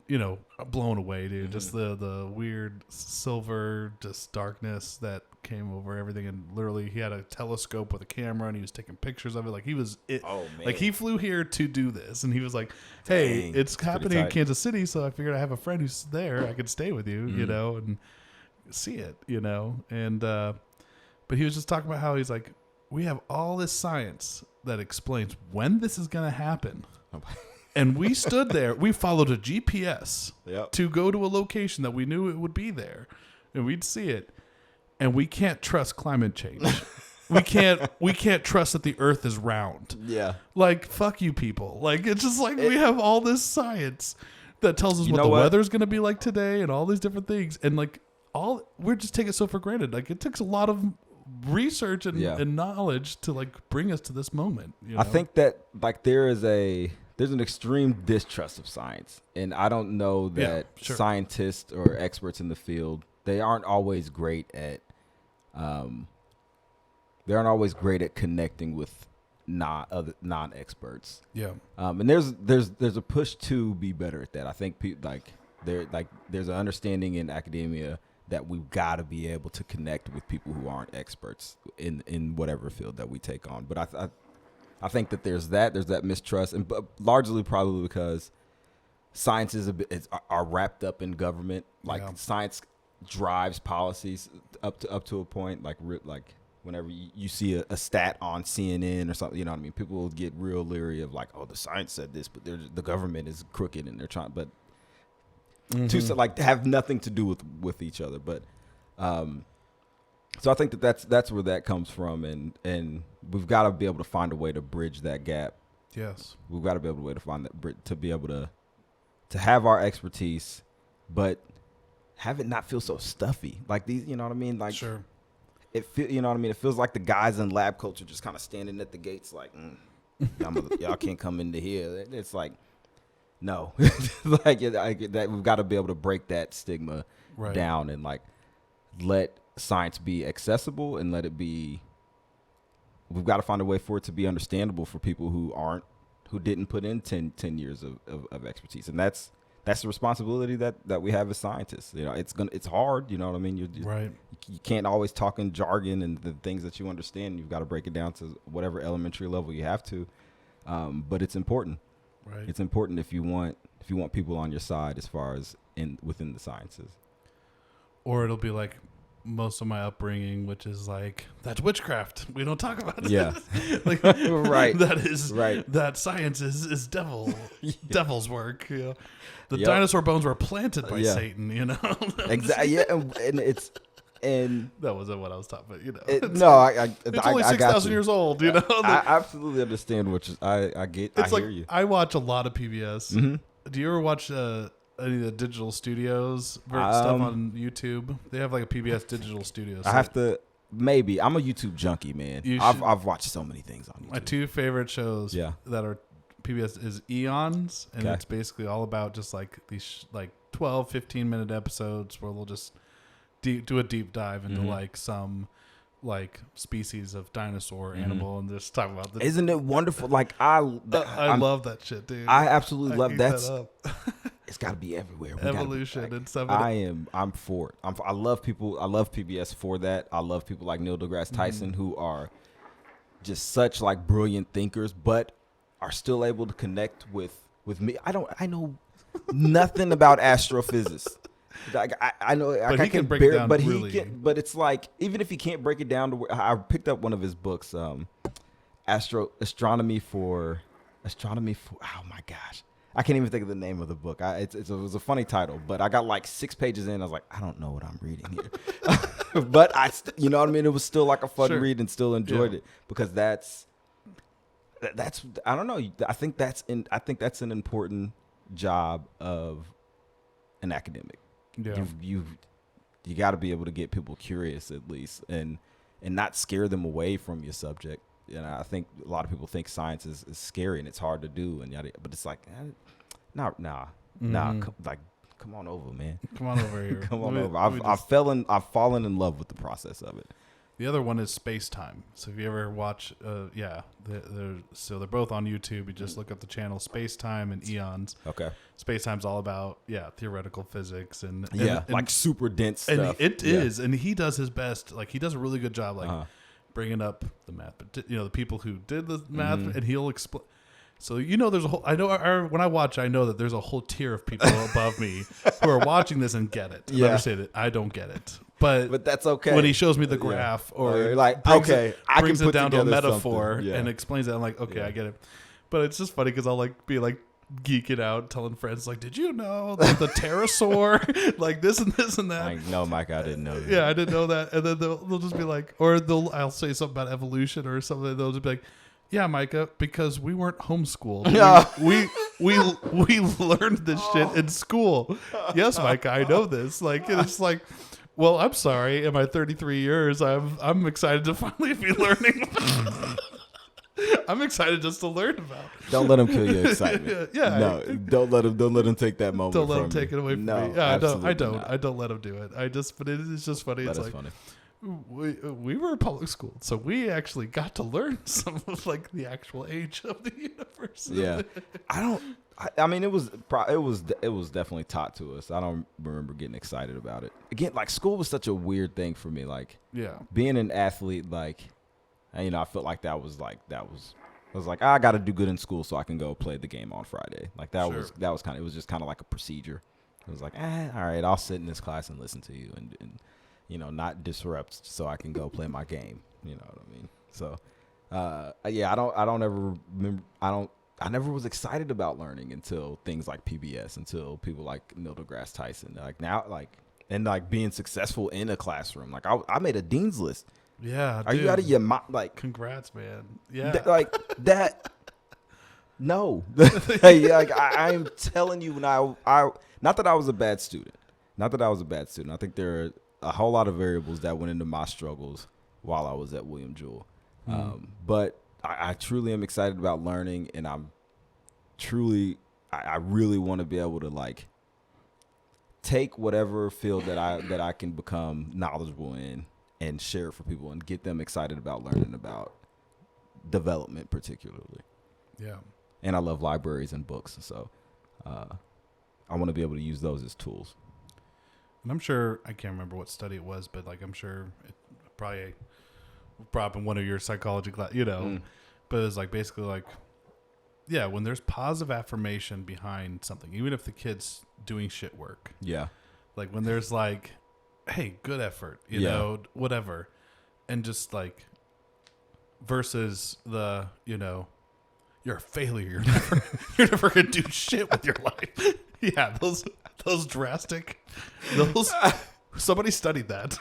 A: blown away, dude. Just the weird silver, just darkness that came over everything, and literally he had a telescope with a camera and he was taking pictures of it. Like he was like he flew here to do this, and he was like, "Hey, it's happening in Kansas City, so I figured I have a friend who's there. I could stay with you, and see it, And but he was just talking about how he's like, we have all this science that explains when this is going to happen. And we stood there. We followed a GPS to go to a location that we knew it would be there, and we'd see it. and we can't trust climate change. We can't trust that the earth is round.
C: Yeah.
A: Like, fuck you people. Like, it's just like we have all this science that tells us what the weather's going to be like today and all these different things. And like we're just taking it so for granted. Like, it takes a lot of research and knowledge to like bring us to this moment. You know?
C: I think that like there's an extreme distrust of science, and I don't know that scientists or experts in the field, they aren't always great at connecting with non-experts.
A: Yeah.
C: And there's a push to be better at that. I think there's an understanding in academia that we've got to be able to connect with people who aren't experts in whatever field that we take on. But I think that there's that mistrust, and largely probably because science are wrapped up in government. Like science drives policies up to a point. Like whenever you see a stat on CNN or something, you know what I mean? People will get real leery of like, oh, the science said this, but the government is crooked and they're trying, but to like have nothing to do with each other. But so I think that's where that comes from, and we've got to be able to find a way to bridge that gap.
A: Yes,
C: we've got to be able to find that to be able to have our expertise, but have it not feel so stuffy. Like these, you know what I mean? Like
A: sure.
C: You know what I mean? It feels like the guys in lab culture just kind of standing at the gates like, y'all can't come into here. It's like, no. Like that we've got to be able to break that stigma down and like let science be accessible and let it be, we've got to find a way for it to be understandable for people who didn't put in 10 years of expertise. And that's the responsibility that we have as scientists. You know, it's hard, you know what I mean? You can't always talk in jargon and the things that you understand. You've got to break it down to whatever elementary level you have to. But it's important. Right. It's important if you want people on your side as far as within the sciences. Or
A: it'll be like most of my upbringing, which is like, that's witchcraft. We don't talk about
C: yeah.
A: Like,
C: right.
A: That science is devil's work. You know? The dinosaur bones were planted by Satan, you know?
C: Exactly. Yeah. And
A: that wasn't what I was talking about, you know.
C: It's
A: only 6,000 years old, you know.
C: I absolutely understand I hear you.
A: I watch a lot of PBS.
C: Mm-hmm.
A: Do you ever watch any of the digital studios stuff on YouTube? They have like a PBS digital studio.
C: I have to maybe. I'm a YouTube junkie, man. I've watched so many things on YouTube.
A: My two favorite shows that are PBS is Eons, and it's basically all about just like these 12, 15-minute episodes where they'll just do a deep dive into like some like species of dinosaur animal and just talk about this.
C: Isn't it wonderful? Like I
A: love that shit, dude.
C: I absolutely love that. It's got to be everywhere.
A: Evolution and stuff.
C: I'm for it. I love PBS for that. I love people like Neil deGrasse Tyson who are just such like brilliant thinkers, but are still able to connect with me. I know nothing about astrophysics. Like I know
A: but he can break it down,
C: but it's like even if he can't break it down to where I picked up one of his books, astronomy for oh my gosh, I can't even think of the name of the book. It was a funny title, but I got like 6 pages in. I was like, I don't know what I'm reading here, but you know what I mean. It was still like a fun read and still enjoyed it because that's I don't know. I think that's an important job of an academic. Yeah. You got to be able to get people curious at least and not scare them away from your subject. You know, I think a lot of people think science is scary and it's hard to do and yada, but it's like nah, like come on over, man.
A: Come on over here.
C: Come on over. I've fallen in love with the process of it.
A: The other one is Space Time. So if you ever watch, they're both on YouTube. You just look up the channel Space Time and Eons.
C: Okay.
A: Space Time's all about theoretical physics and
C: like super dense stuff.
A: And it is, and he does his best. Like he does a really good job, like bringing up the math, but the people who did the math, and he'll explain. So there's a whole. I know when I watch, I know that there's a whole tier of people above me who are watching this and get it, and understand it. I don't get it. But
C: that's okay.
A: When he shows me the graph or
C: like,
A: brings
C: I
A: can put it down to a metaphor
C: and
A: and explains it, I'm like, okay, I get it. But it's just funny because I'll like be like geeking out, telling friends like, "Did you know that the pterosaur, like this and this and that?"
C: Like, no, Mike, I didn't know that.
A: Yeah, I didn't know that. And then they'll just be like, or I'll say something about evolution or something. They'll just be like, "Yeah, Micah, because we weren't homeschooled. We learned this shit in school." Yes, Micah, I know this. Like, and it's like, well, I'm sorry. In my 33 years, I'm excited to finally be learning. I'm excited just to learn about.
C: Don't let him kill your excitement.
A: Yeah.
C: No, don't let him take that moment.
A: Don't let
C: from
A: him take
C: you.
A: it away from
C: No,
A: me. Yeah, I don't.
C: not.
A: I don't let him do it. But it's just funny.
C: That
A: It's
C: is
A: like,
C: funny.
A: we were public school, so we actually got to learn some of like the actual age of the universe.
C: Yeah, I mean, it was definitely taught to us. I don't remember getting excited about it. Again, like school was such a weird thing for me. Like,
A: Yeah.
C: being an athlete, like, you know, I felt like I was like, I got to do good in school so I can go play the game on Friday. Like that
A: Sure.
C: was kind of, it was just kind of like a procedure. It was like, all right, I'll sit in this class and listen to you and you know, not disrupt so I can go play my game. You know what I mean? So, yeah, I don't ever remember. I never was excited about learning until things like PBS, until people like Degrasse, Tyson. Like now, and being successful in a classroom. Like I made a dean's list.
A: Yeah.
C: Are you out of your mind? Like,
A: Congrats, man. Yeah.
C: like that. No, like I'm telling you, now not that I was a bad student. I think there are a whole lot of variables that went into my struggles while I was at William Jewell. But I truly am excited about learning, and I really want to be able to like take whatever field that I can become knowledgeable in and share it for people and get them excited about learning about development particularly.
A: Yeah.
C: And I love libraries and books, so I want to be able to use those as tools.
A: And I'm sure, I can't remember what study it was, but like I'm sure it probably brought up in one of your psychology class, you know. But it's like basically like, yeah, when there's positive affirmation behind something, even if the kid's doing shit work.
C: Yeah.
A: Like when there's like, hey, good effort, you know, whatever. And just like versus the, you know, you're a failure. You're never gonna do shit with your life. Yeah, those drastic, somebody studied that.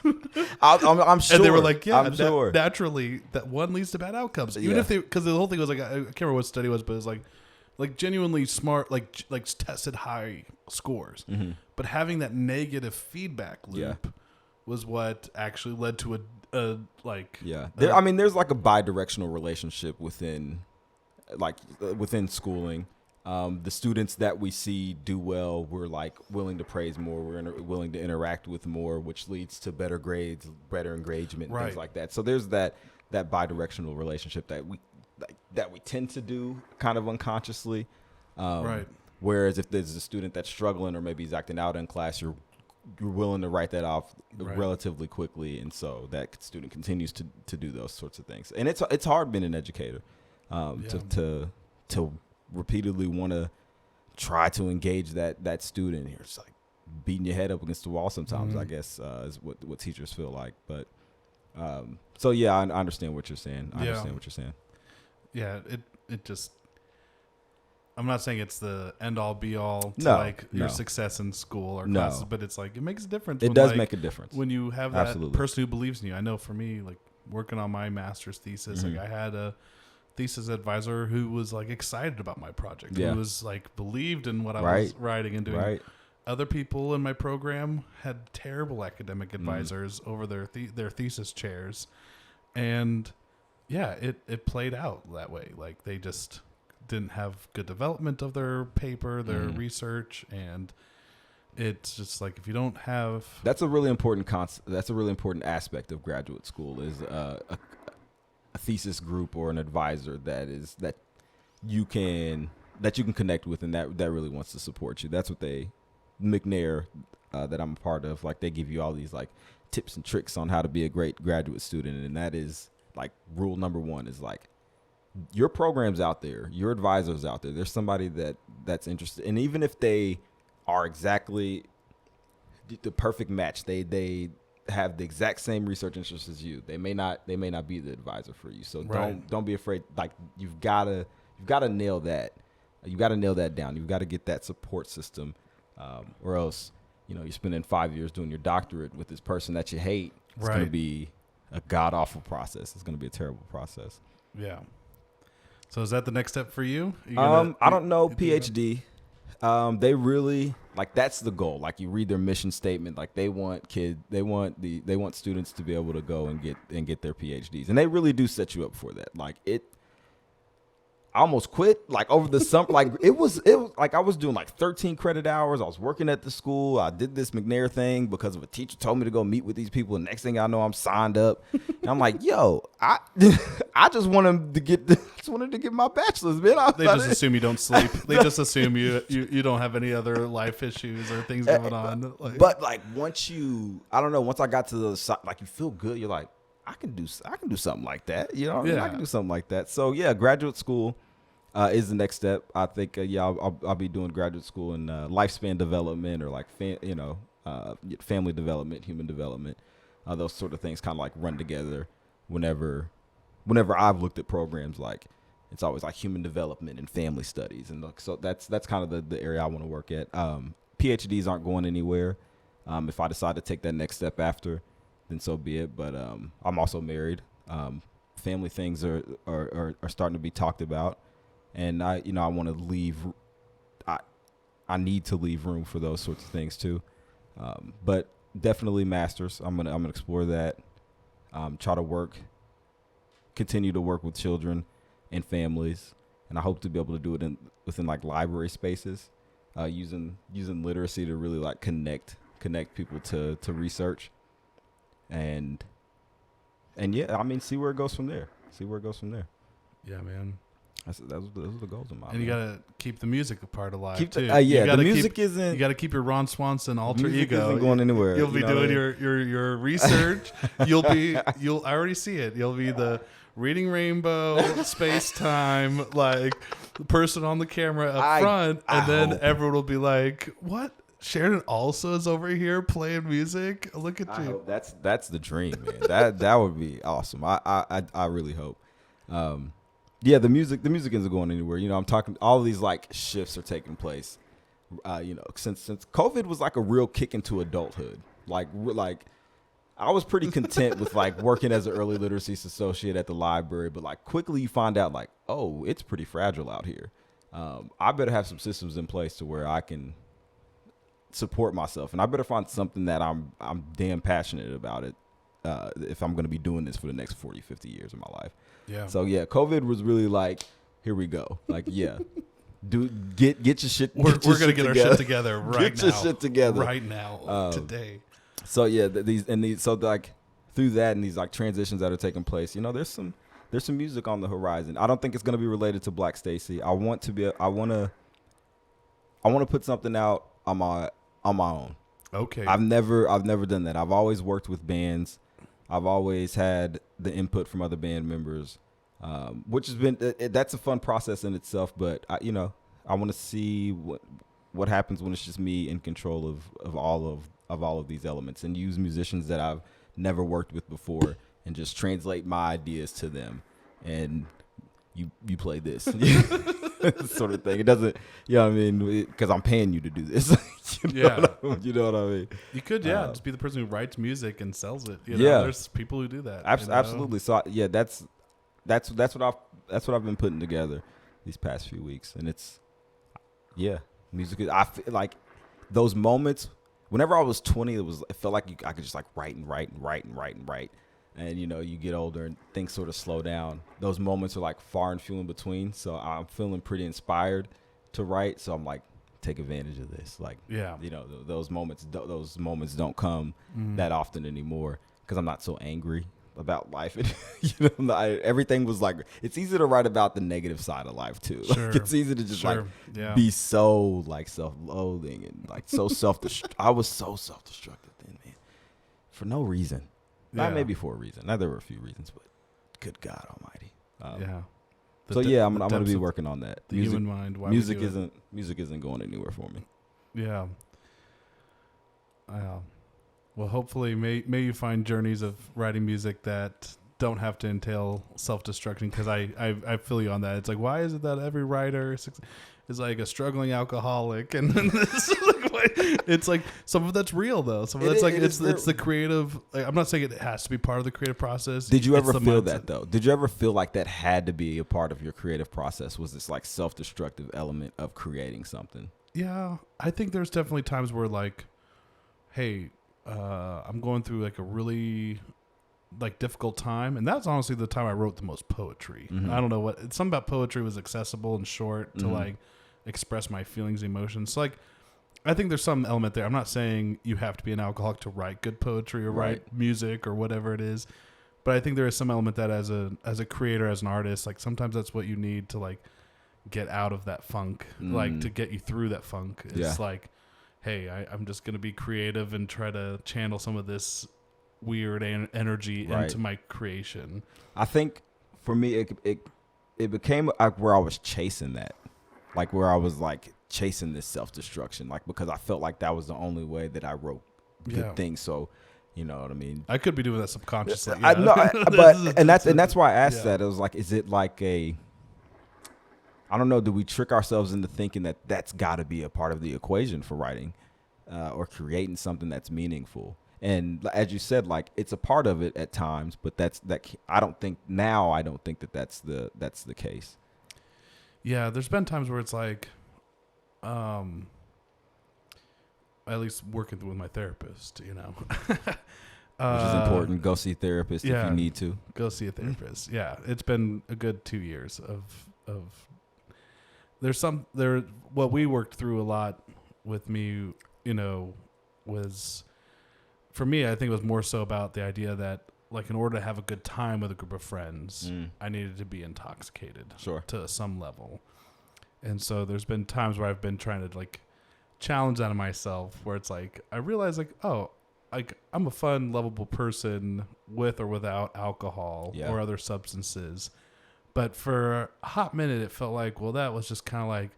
C: I'm sure.
A: And they were like, yeah,
C: I'm sure.
A: Naturally that one leads to bad outcomes. Even if because the whole thing was like, I can't remember what study it was, but it was like genuinely smart, like tested high scores. But having that negative feedback loop was what actually led to a like. Yeah.
C: There's like a bi-directional relationship within schooling. The students that we see do well, we're like willing to praise more. We're willing to interact with more, which leads to better grades, better engagement, and things like that. So there's that bi-directional relationship that we tend to do kind of unconsciously. Whereas if there's a student that's struggling or maybe he's acting out in class, you're willing to write that off relatively quickly, and so that student continues to do those sorts of things. And it's hard being an educator, to repeatedly want to try to engage that student. You're just like beating your head up against the wall sometimes, I guess, is what teachers feel like. But so yeah, I understand what you're saying.
A: Yeah, it just, I'm not saying it's the end all be all to your success in school or classes, but it's like it makes a difference.
C: It does make a difference
A: when you have that person who believes in you. I know for me, like working on my master's thesis, like I had a thesis advisor who was like excited about my project, who was like believed in what I was writing and doing. Other people in my program had terrible academic advisors over their thesis chairs, and it played out that way. Like they just didn't have good development of their paper, their research, and it's just like if you don't have
C: that's a really important aspect of graduate school is a thesis group or an advisor that you can connect with and that really wants to support you. That's what McNair that I'm a part of, like they give you all these like tips and tricks on how to be a great graduate student, and that is like rule number one is like your program's out there, your advisor's out there. There's somebody that's interested, and even if they are exactly the perfect match, they have the exact same research interests as you, they may not be the advisor for you. So don't be afraid. Like you've gotta nail that You got to nail that down. You've got to get that support system, or else, you're spending 5 years doing your doctorate with this person that you hate. It's going to be a god-awful process. It's going to be a terrible process.
A: Yeah. So is that the next step for you?
C: I don't know. PhD. They really that's the goal. Like, you read their mission statement. Like, they want students to be able to go and get their PhDs, and they really do set you up for that. Like, I almost quit over the summer. It was like I was doing 13 credit hours. I was working at the school. I did this McNair thing because of a teacher told me to go meet with these people. And next thing I know, I'm signed up. And I'm like, yo, I just wanted to get my bachelor's, man.
A: They just assume you don't sleep. They just assume you don't have any other life issues or things going on.
C: But once once I got to the side, you feel good. You're like, I can do something like that. I can do something like that. So yeah, graduate school is the next step. I think I'll be doing graduate school in lifespan development or family development, human development. Those sort of things kind of run together. Whenever I've looked at programs, it's always human development and family studies, and so that's kind of the area I want to work at. PhDs aren't going anywhere. If I decide to take that next step after, then so be it. But I'm also married. Family things are starting to be talked about, and I want to leave. I need to leave room for those sorts of things too. But definitely masters. I'm gonna explore that. Try to continue to work with children and families, and I hope to be able to do it within library spaces, using literacy to really connect people to research. And yeah, see where it goes from there.
A: Yeah, man.
C: Those are the goals of mine.
A: And you gotta keep the music part alive too.
C: The music isn't.
A: You gotta keep your Ron Swanson alter ego.
C: Isn't going anywhere.
A: You'll be doing your research. I already see it. You'll be the Reading Rainbow, Space Time, person on the camera up front, and then everyone will be like, "What? Sharaden also is over here playing music. Look at you."
C: Hope that's the dream, man. that would be awesome. I really hope. Yeah, the music isn't going anywhere. I'm talking. All of these shifts are taking place. Since COVID was a real kick into adulthood. I was pretty content with working as an early literacy associate at the library, but quickly you find out oh, it's pretty fragile out here. I better have some systems in place to where I can support myself, and I better find something that I'm damn passionate about it if I'm going to be doing this for the next 40, 50 years of my life.
A: Yeah.
C: So yeah, COVID was really here we go. Yeah, get your shit.
A: We're going to get our shit together right now.
C: Get your shit together
A: right now, today.
C: So yeah, these through that and these transitions that are taking place, there's some music on the horizon. I don't think it's going to be related to Black Stacey. I want to put something out on my own.
A: Okay.
C: I've never done that. I've always worked with bands. I've always had the input from other band members, which has been that's a fun process in itself. But I want to see what happens when it's just me in control of all of these elements, and use musicians that I've never worked with before, and just translate my ideas to them. And you play this sort of thing. It doesn't, because I'm paying you to do this. You know what I mean?
A: You could, just be the person who writes music and sells it. There's people who do that.
C: Absolutely. So that's what I've been putting together these past few weeks, and it's music. I feel those moments. Whenever I was 20, it felt like I could just write and write. And you get older and things sort of slow down. Those moments are far and few in between. So I'm feeling pretty inspired to write. So I'm take advantage of this. Those moments don't come that often anymore, because I'm not so angry about life. And everything was it's easy to write about the negative side of life too.
A: Sure.
C: It's easy to just be so self-loathing and so I was so self-destructive then, man, for no reason. Maybe for a reason. Now, there were a few reasons, but good God Almighty. I'm going to be working on that.
A: The human mind.
C: Music isn't going anywhere for me.
A: Yeah. Well, hopefully, may you find journeys of writing music that don't have to entail self-destruction, because I feel you on that. It's why is it that every writer, is like a struggling alcoholic, and it's like some of that's real though. Some of that's like it's the creative. Like, I'm not saying it has to be part of the creative process.
C: Did you ever feel that though? Did you ever feel like that had to be a part of your creative process? Was this like self-destructive element of creating something?
A: Yeah, I think there's definitely times where like, hey, I'm going through like a really like difficult time, and that's honestly the time I wrote the most poetry. I don't know what, it's something about poetry was accessible and short to like express my feelings, emotions. So like, I think there's some element there. I'm not saying you have to be an alcoholic to write good poetry or write music or whatever it is, but I think there is some element that as a creator, as an artist, like sometimes that's what you need to like get out of that funk, like to get you through that funk. It's like, hey, I'm just going to be creative and try to channel some of this weird energy into my creation.
C: I think for me, it became like where I was chasing that, like where I was like chasing this self-destruction, like because I felt like that was the only way that I wrote good things. So, you know what I mean?
A: I could be doing that subconsciously.
C: I know, but that's why I asked that. It was like, is it like I don't know, do we trick ourselves into thinking that that's got to be a part of the equation for writing or creating something that's meaningful? And as you said, like it's a part of it at times, but I don't think that that's the case.
A: Yeah, there's been times where it's like, at least working through with my therapist, you know,
C: which is important. Go see a therapist if you need to.
A: Go see a therapist. Yeah, it's been a good 2 years of. What we worked through a lot with me, you know, was. For me, I think it was more so about the idea that, like, in order to have a good time with a group of friends, I needed to be intoxicated to some level. And so there's been times where I've been trying to, like, challenge that in myself, where it's like, I realize, like, oh, like, I'm a fun, lovable person with or without alcohol or other substances. But for a hot minute, it felt like, well, that was just kind of like,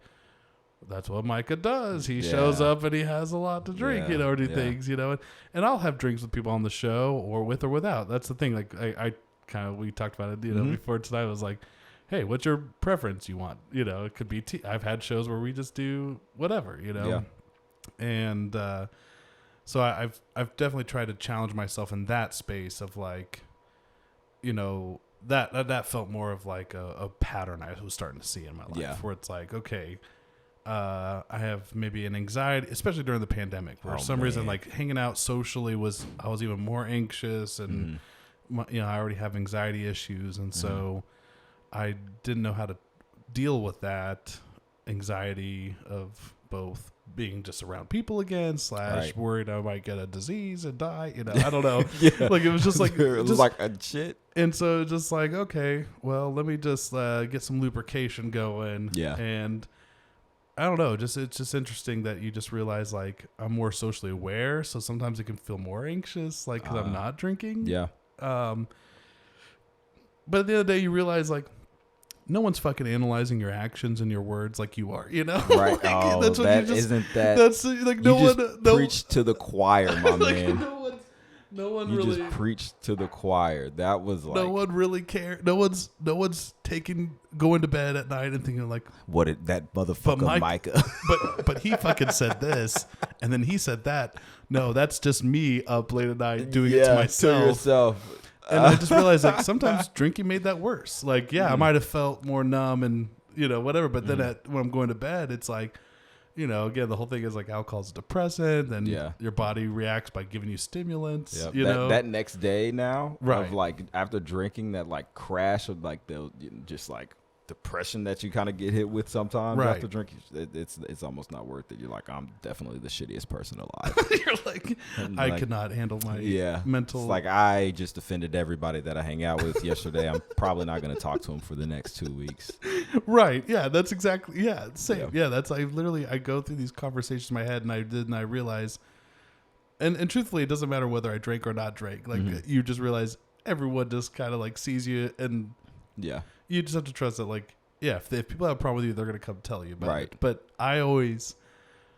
A: that's what Micah does. He shows up and he has a lot to drink, you know, or do things, you know. And I'll have drinks with people on the show or with or without. That's the thing. Like I kind of, we talked about it, you know, before tonight. I was like, hey, what's your preference you want? You know, it could be tea. I've had shows where we just do whatever, you know. Yeah. And so I've definitely tried to challenge myself in that space of like, you know, that felt more of like a pattern I was starting to see in my life where it's like, okay, I have maybe an anxiety, especially during the pandemic, where for some reason, like hanging out socially I was even more anxious, and you know, I already have anxiety issues, and so I didn't know how to deal with that anxiety of both being just around people again / worried I might get a disease and die. You know, I don't know. Like it was just like
C: it was like a shit.
A: And so just like, okay, well, let me just get some lubrication going. Yeah, and. I don't know. It's just interesting that you just realize like I'm more socially aware, so sometimes it can feel more anxious, like because I'm not drinking. Yeah. But at the end of the day, you realize like no one's fucking analyzing your actions and your words like you are. You know,
C: right?
A: Like,
C: oh,
A: that's what
C: that
A: you just,
C: isn't that.
A: That's like no
C: you
A: one.
C: Just
A: no,
C: preach to the choir, my
A: like,
C: man.
A: No one
C: you
A: really
C: just preached to the choir. That was like
A: no one really cared. No one's going to bed at night and thinking like,
C: what did that motherfucker Micah?
A: but he fucking said this, and then he said that. No, that's just me up late at night doing it to myself.
C: To yourself.
A: And I just realized like sometimes drinking made that worse. Like I might have felt more numb and you know whatever, but then when I'm going to bed, it's like. You know, again, the whole thing is like alcohol's a depressant, and your body reacts by giving you stimulants. Yep. You know,
C: that next day now, of like after drinking, that like crash of like the just like depression that you kind of get hit with sometimes after drinking. It's almost not worth it. You're like, I'm definitely the shittiest person alive.
A: You're like, I could not handle my mental.
C: It's like I just offended everybody that I hang out with yesterday. I'm probably not going to talk to them for the next 2 weeks.
A: Right. Yeah. That's exactly. Yeah. Same. Yeah. That's I go through these conversations in my head, and I realize, and truthfully, it doesn't matter whether I drank or not drank. Like you just realize everyone just kind of like sees you, and you just have to trust that, like, if people have a problem with you, they're going to come tell you about it. But I always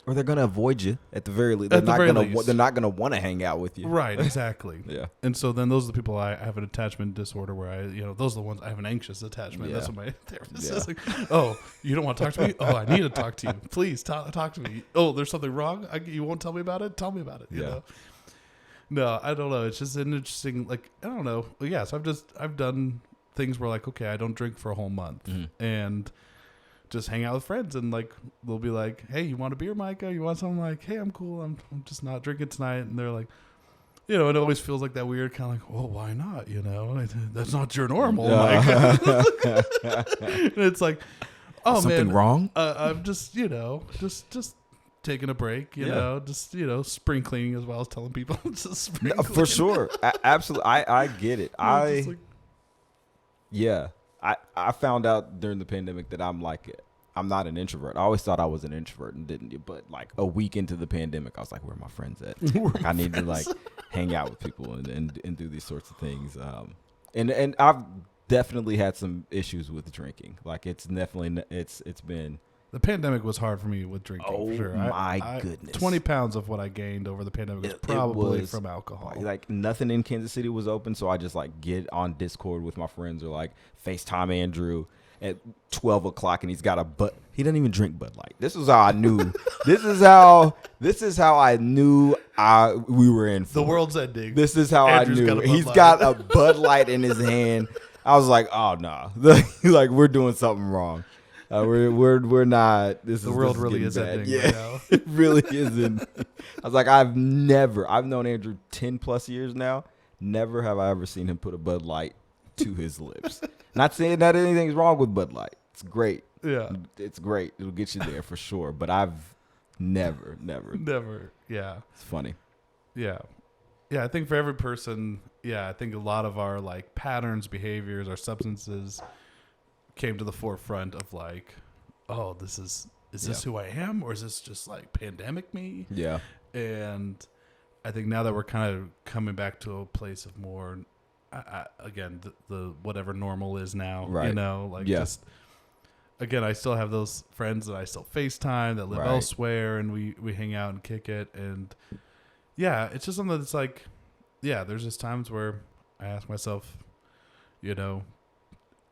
C: or they're gonna avoid you at the very least. They're not gonna want to hang out with you.
A: Right, exactly.
C: Yeah.
A: And so then those are the people I have an attachment disorder where those are the ones I have an anxious attachment.
C: Yeah.
A: That's what my therapist is like. Oh, you don't want to talk to me? Oh, I need to talk to you. Please talk to me. Oh, there's something wrong? You won't tell me about it? Tell me about it. You know? No, I don't know. It's just an interesting, like, I don't know. Yeah, so I've done things where, like, okay, I don't drink for a whole month and just hang out with friends, and like they'll be like, hey, you want a beer, Micah? You want something? Like, hey, I'm cool. I'm just not drinking tonight. And they're like, it always feels like that weird kind of like, well, why not? That's not your normal. Micah. And it's like, oh,
C: something
A: man,
C: wrong?
A: I'm just, just taking a break, just, spring cleaning, as well as telling people just spring cleaning.
C: For sure. Absolutely. I get it. I found out during the pandemic that I'm not an introvert. I always thought I was an introvert and didn't. But like a week into the pandemic, I was like, where are my friends at? I need to like hang out with people and do these sorts of things. And I've definitely had some issues with drinking. Like it's been.
A: The pandemic was hard for me with drinking.
C: Oh,
A: for sure.
C: My goodness.
A: 20 pounds of what I gained over the pandemic was probably from alcohol.
C: Like nothing in Kansas City was open, so I just like get on Discord with my friends or like FaceTime Andrew at 12 o'clock and he's got he doesn't even drink Bud Light. This is how I knew. this is how I knew we were in for.
A: The world's ending.
C: This is how
A: Andrew's
C: I knew. He's got a Bud Light in his hand. I was like, oh no. Like we're doing something wrong. We're not. The world really is ending. Yeah, right now. It really isn't. I was like, I've known Andrew 10 plus years now. Never have I ever seen him put a Bud Light to his lips. Not saying that anything's wrong with Bud Light. It's great.
A: Yeah,
C: it's great. It'll get you there for sure. But I've never.
A: Yeah,
C: it's funny.
A: Yeah. I think for every person, I think a lot of our like patterns, behaviors, our substances came to the forefront of like, oh, is this who I am, or is this just like pandemic me?
C: Yeah.
A: And I think now that we're kind of coming back to a place of more, again, the whatever normal is now,
C: right.
A: Just, again, I still have those friends that I still FaceTime that live elsewhere, and we hang out and kick it. And it's just something that's like, there's just times where I ask myself,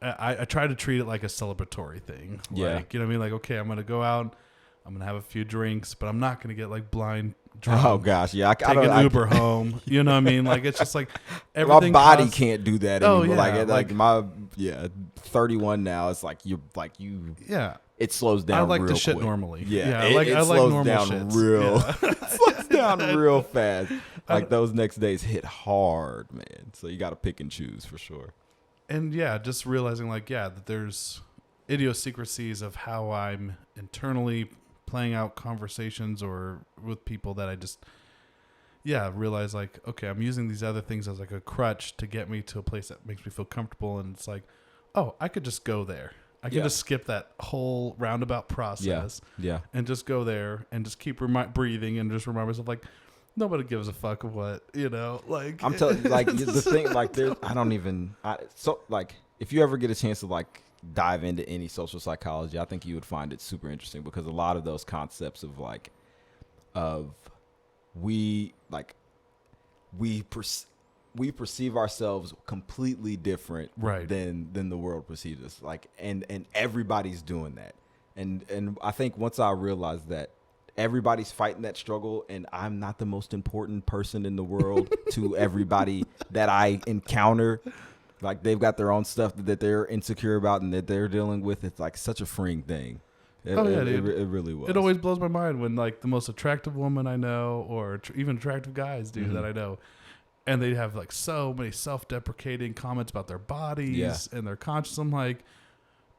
A: I try to treat it like a celebratory thing. Like, you know what I mean? Like, okay, I'm going to go out, I'm going to have a few drinks, but I'm not going to get like blind drunk.
C: Oh gosh. Yeah.
A: Take an Uber home. You know what I mean? Like, it's just like everything.
C: My body can't do that anymore.
A: Yeah,
C: like my 31 now. It's like you.
A: Yeah.
C: It slows down.
A: I like
C: real
A: to shit
C: quick.
A: normally.
C: Yeah.
A: I like normal
C: down
A: shits.
C: It slows down real fast. Like those next days hit hard, man. So you got to pick and choose for sure.
A: And just realizing like, that there's idiosyncrasies of how I'm internally playing out conversations or with people that I just, realize like, okay, I'm using these other things as like a crutch to get me to a place that makes me feel comfortable. And it's like, oh, I could just go there. I can just skip that whole roundabout process and just go there and just keep breathing and just remind myself like, nobody gives a fuck what, like. I'm
C: telling you, like, the thing, like, if you ever get a chance to, like, dive into any social psychology, I think you would find it super interesting because a lot of those concepts of, like, we perceive ourselves completely different than the world perceives us. Like, and everybody's doing that. And I think once I realized that, everybody's fighting that struggle, and I'm not the most important person in the world to everybody that I encounter. Like, they've got their own stuff that they're insecure about and that they're dealing with. It's like such a freeing thing. It really was.
A: It always blows my mind when like the most attractive woman I know, or even attractive guys that I know, and they have like so many self-deprecating comments about their bodies and their conscience. I'm like,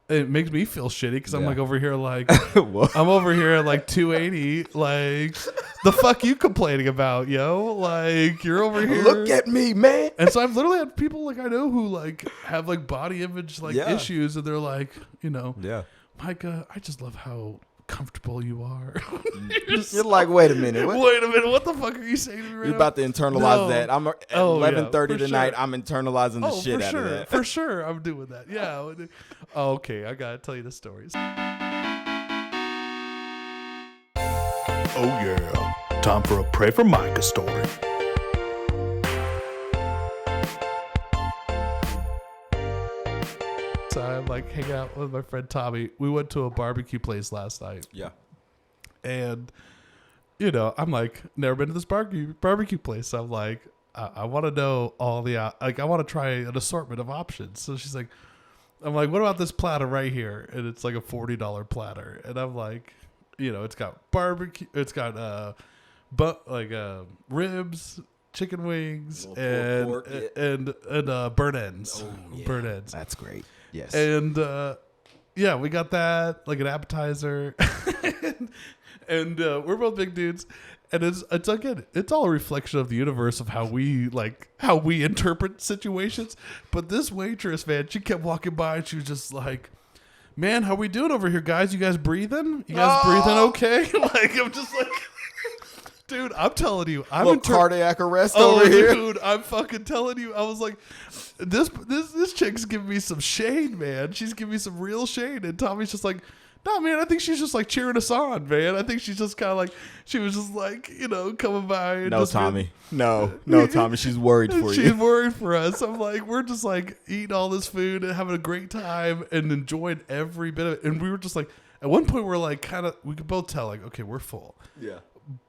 A: it makes me feel shitty because I'm like over here like I'm over here at like 280, like the fuck you complaining about, yo? Like, you're over here.
C: Look at me, man.
A: And so I've literally had people like I know who like have like body image like issues, and they're like, Micah, I just love how comfortable you are.
C: You're like, wait a minute.
A: What the fuck are you saying to me right now?
C: You're about to internalize that. I'm at 11:30 tonight.
A: Sure.
C: I'm internalizing the shit out of that.
A: For sure, I'm doing that. Yeah. Oh, okay, I gotta tell you the stories. Oh yeah, time for a Pray for Micah story. So I like hang out with my friend Tommy. We went to a barbecue place last night.
C: Yeah.
A: And, you know, I'm like, never been to this barbecue place. So I'm like, I want to know all the, like, I want to try an assortment of options. So she's like, I'm like, what about this platter right here? And it's like a $40 platter. And I'm like, you know, it's got barbecue, it's got, ribs, chicken wings, and
C: pork,
A: and burnt ends.
C: Oh, yeah.
A: Burnt ends.
C: That's great. Yes.
A: And, yeah, we got that, like an appetizer. And we're both big dudes, and it's again, it's all a reflection of the universe of how we interpret situations. But this waitress, man, she kept walking by and she was just like, "Man, how we doing over here, guys? You guys breathing? You guys breathing okay?" Like, I'm just like, dude, I'm telling you, I'm
C: cardiac arrest over here.
A: Dude, I'm fucking telling you. I was like, this chick's giving me some shade, man. She's giving me some real shade, and Tommy's just like, no, man, I think she's just like cheering us on, man. I think she's just kind of like, she was just like, you know, coming by. And
C: no,
A: just
C: Tommy. No, Tommy. She's worried for you.
A: She's worried for us. I'm like, we're just like eating all this food and having a great time and enjoying every bit of it. And we were just like, at one point, we're like, we could both tell, like, okay, we're full.
C: Yeah.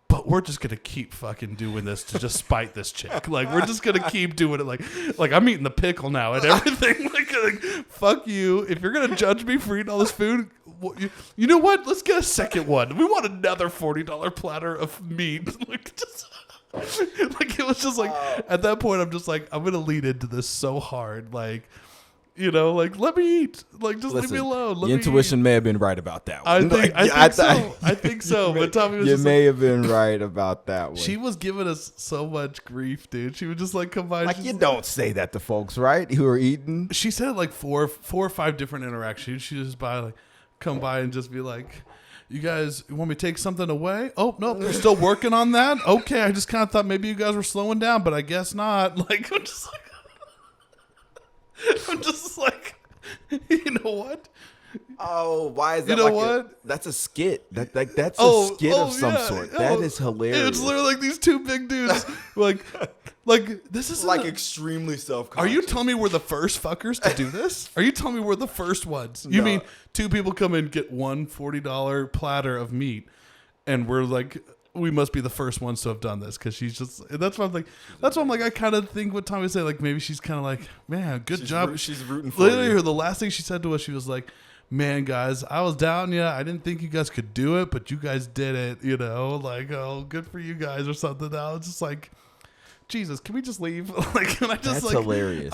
A: But we're just going to keep fucking doing this to just spite this chick. Like, we're just going to keep doing it. Like I'm eating the pickle now and everything. like, fuck you. If you're going to judge me for eating all this food, you know what? Let's get a second one. We want another $40 platter of meat. Like, it was just like, at that point, I'm just like, I'm going to lead into this so hard. Like, you know, like, let me eat. Like, just leave me alone.
C: Your intuition may have been right about that one.
A: I think so. But Tommy was
C: you
A: just
C: may have been right about that one.
A: She was giving us so much grief, dude. She would just like come by.
C: Like, you don't say that to folks, right? Who are eating.
A: She said like four or five different interactions. She just come by and just be like, "You guys want me to take something away? Oh, no, we're still working on that. Okay, I just kind of thought maybe you guys were slowing down, but I guess not." Like, I'm just like, you know what?
C: Oh, why is that?
A: You know what?
C: That's a skit. That's a skit of some sort. That is hilarious.
A: It's literally like these two big dudes, like this is
C: like extremely self-conscious.
A: Are you telling me we're the first fuckers to do this? Are you telling me we're the first ones? You mean two people come in, get one $40 platter of meat, and we're like, we must be the first ones to have done this? Because she's just, that's what I'm like. That's what I'm like. I kind of think what Tommy said, like maybe she's kind of like, man, good job.
C: She's rooting for
A: literally,
C: you.
A: The last thing she said to us, she was like, "Man, guys, I was down. Yeah, I didn't think you guys could do it, but you guys did it. You know, like, oh, good for you guys," or something. I was just like, Jesus, can we just leave? Like, can I just?
C: That's hilarious.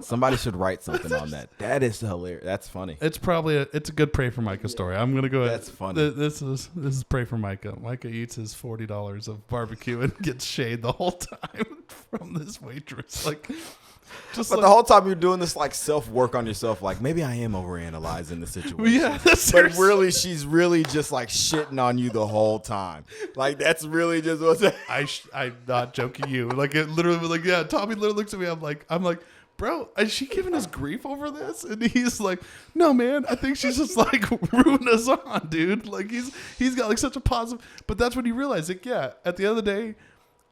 C: Somebody should write something on that. That is hilarious. That's funny.
A: It's probably it's a good Pray for Micah story. I'm gonna go.
C: That's funny.
A: This is Pray for Micah. Micah eats his $40 of barbecue and gets shade the whole time from this waitress. Like, just
C: but the whole time you're doing this like self work on yourself, like maybe I am overanalyzing the situation.
A: Yeah,
C: but really, she's really just like shitting on you the whole time. Like that's really just what's.
A: I'm not joking. You like it literally was like, yeah. Tommy literally looks at me. I'm like, bro, is she giving us grief over this? And he's like, no, man. I think she's just like rooting us on, dude. Like he's got like such a positive. But that's when you realize, like, yeah. At the end of the day,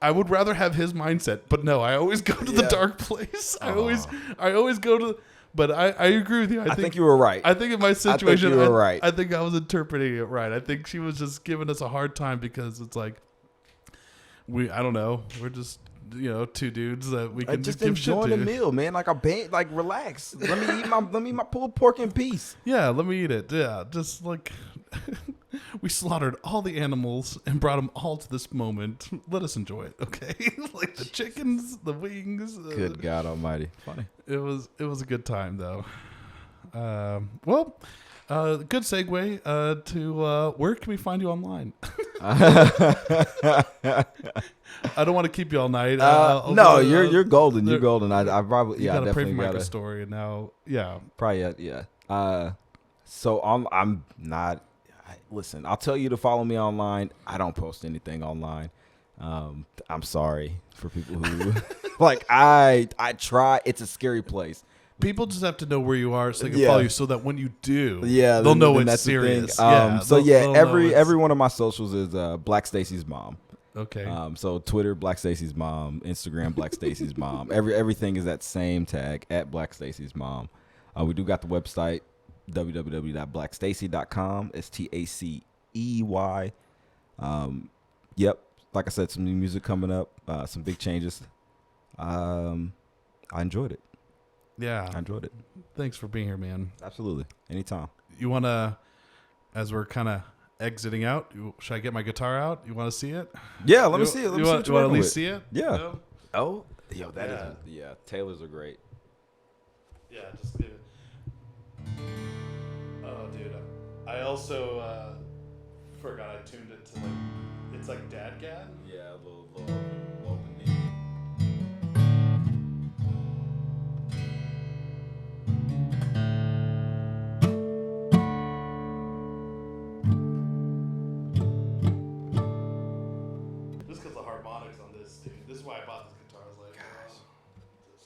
A: I would rather have his mindset, but no, I always go to the dark place. I always go to. But I agree with you. I think
C: you were right.
A: I think in my situation,
C: I think you were right.
A: I think I was interpreting it right. I think she was just giving us a hard time because it's like I don't know. We're just two dudes that we can
C: just
A: give
C: enjoying
A: shit to.
C: the meal, man. Like like relax. Let me eat my pulled pork in peace.
A: Yeah, let me eat it. Yeah, just like. We slaughtered all the animals and brought them all to this moment. Let us enjoy it, okay? Like the chickens, the wings.
C: Good God Almighty! Funny.
A: It was a good time though. Good segue to where can we find you online? I don't want to keep you all night.
C: No, you're golden. You're golden. I probably
A: you gotta
C: definitely
A: pray for
C: got
A: a story and now. Yeah,
C: probably yeah. So I'm not. Listen, I'll tell you to follow me online. I don't post anything online. I'm sorry for people who like I try. It's a scary place.
A: People just have to know where you are so they can
C: Yeah.
A: follow you, so that when you do,
C: Yeah,
A: they'll know
C: then
A: it's
C: that's the thing.
A: serious.
C: So
A: they'll know
C: every one of my socials is Black Stacey's mom.
A: Okay.
C: So Twitter, Black Stacey's mom. Instagram, Black Stacey's mom. Everything is that same tag at Black Stacey's mom. We do got the website www.blackstacey.com. STACEY. Yep. Like I said, some new music coming up. Some big changes. I enjoyed it.
A: Yeah.
C: I enjoyed it.
A: Thanks for being here, man.
C: Absolutely. Anytime.
A: You want to, as we're kind of exiting out, should I get my guitar out? You want to see it?
C: Yeah, let me see it. Let me see
A: want
C: what
A: to
C: you're
A: at
C: working
A: least
C: with.
A: see it?
C: Yeah.
A: No?
C: Oh, yo, that
A: Yeah.
C: is. Yeah, Taylors are great.
A: Yeah, just give it. Oh, dude. I also forgot I tuned it to it's like Dadgad.
C: Yeah, a little low beneath.
A: Just because the harmonics on this, dude. This is why I bought this guitar. I was like, gosh, this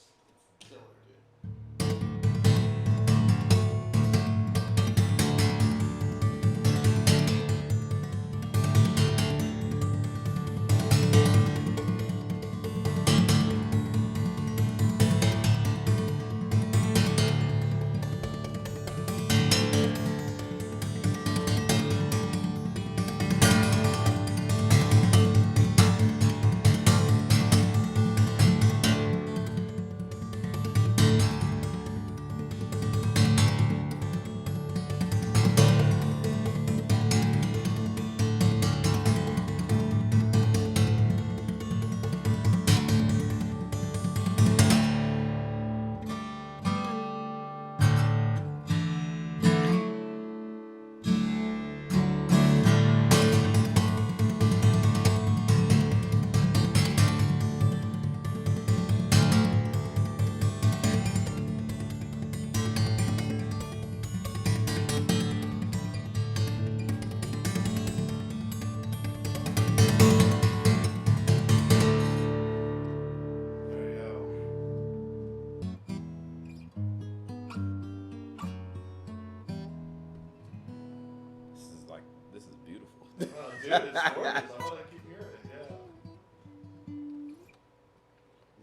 A: killer, dude. There you go.
C: This is beautiful.
A: Oh, dude, it's gorgeous. I want to keep hearing it. Yeah.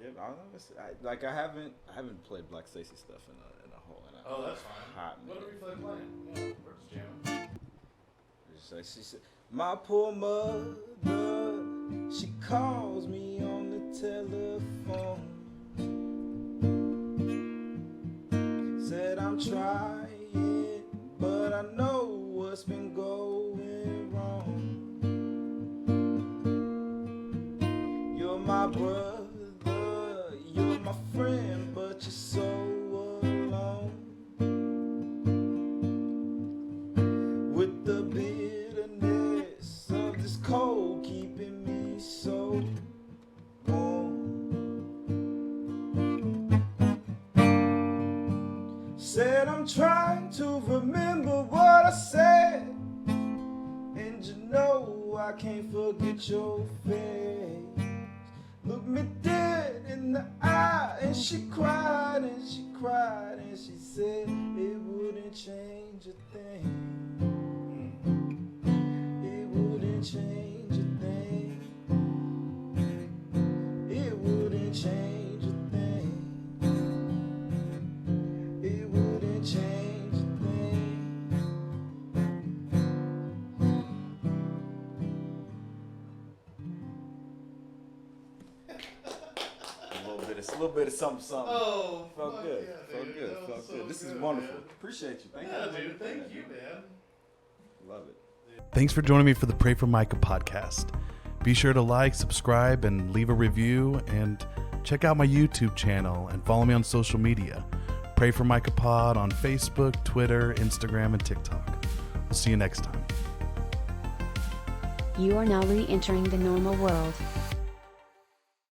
C: Yeah, I don't know. I haven't played Black Stacey stuff in a
A: Oh, that's fine.
C: hot
A: Whatever
C: minute.
A: you feel like playing. Yeah, we're just jamming.
C: She said, my poor mother, she calls me on the telephone. Said I'm trying, but I know what's been going wrong. You're my brother, you're my friend, but you're so alone. With the bitterness of this cold keeping me so warm. Said I'm trying to remember what I said, and you know I can't forget your face. Look me dead in the eye, and she cried and she cried and she said it wouldn't change a thing. It wouldn't change a thing. It wouldn't change a thing. It wouldn't change a thing. A little bit of something.
A: Oh,
C: Felt
A: fuck
C: good.
A: yeah,
C: Felt
A: dude.
C: good.
A: That was
C: Felt
A: so
C: good. This is
A: good,
C: wonderful.
A: man.
C: Appreciate you. Thank
A: Yeah,
C: you.
A: dude. Thank you, man.
C: Love it.
A: Thanks for joining me for the Pray for Micah podcast. Be sure to like, subscribe, and leave a review. And check out my YouTube channel and follow me on social media. Pray for Micah Pod on Facebook, Twitter, Instagram, and TikTok. We'll see you next time.
B: You are now re-entering the normal world.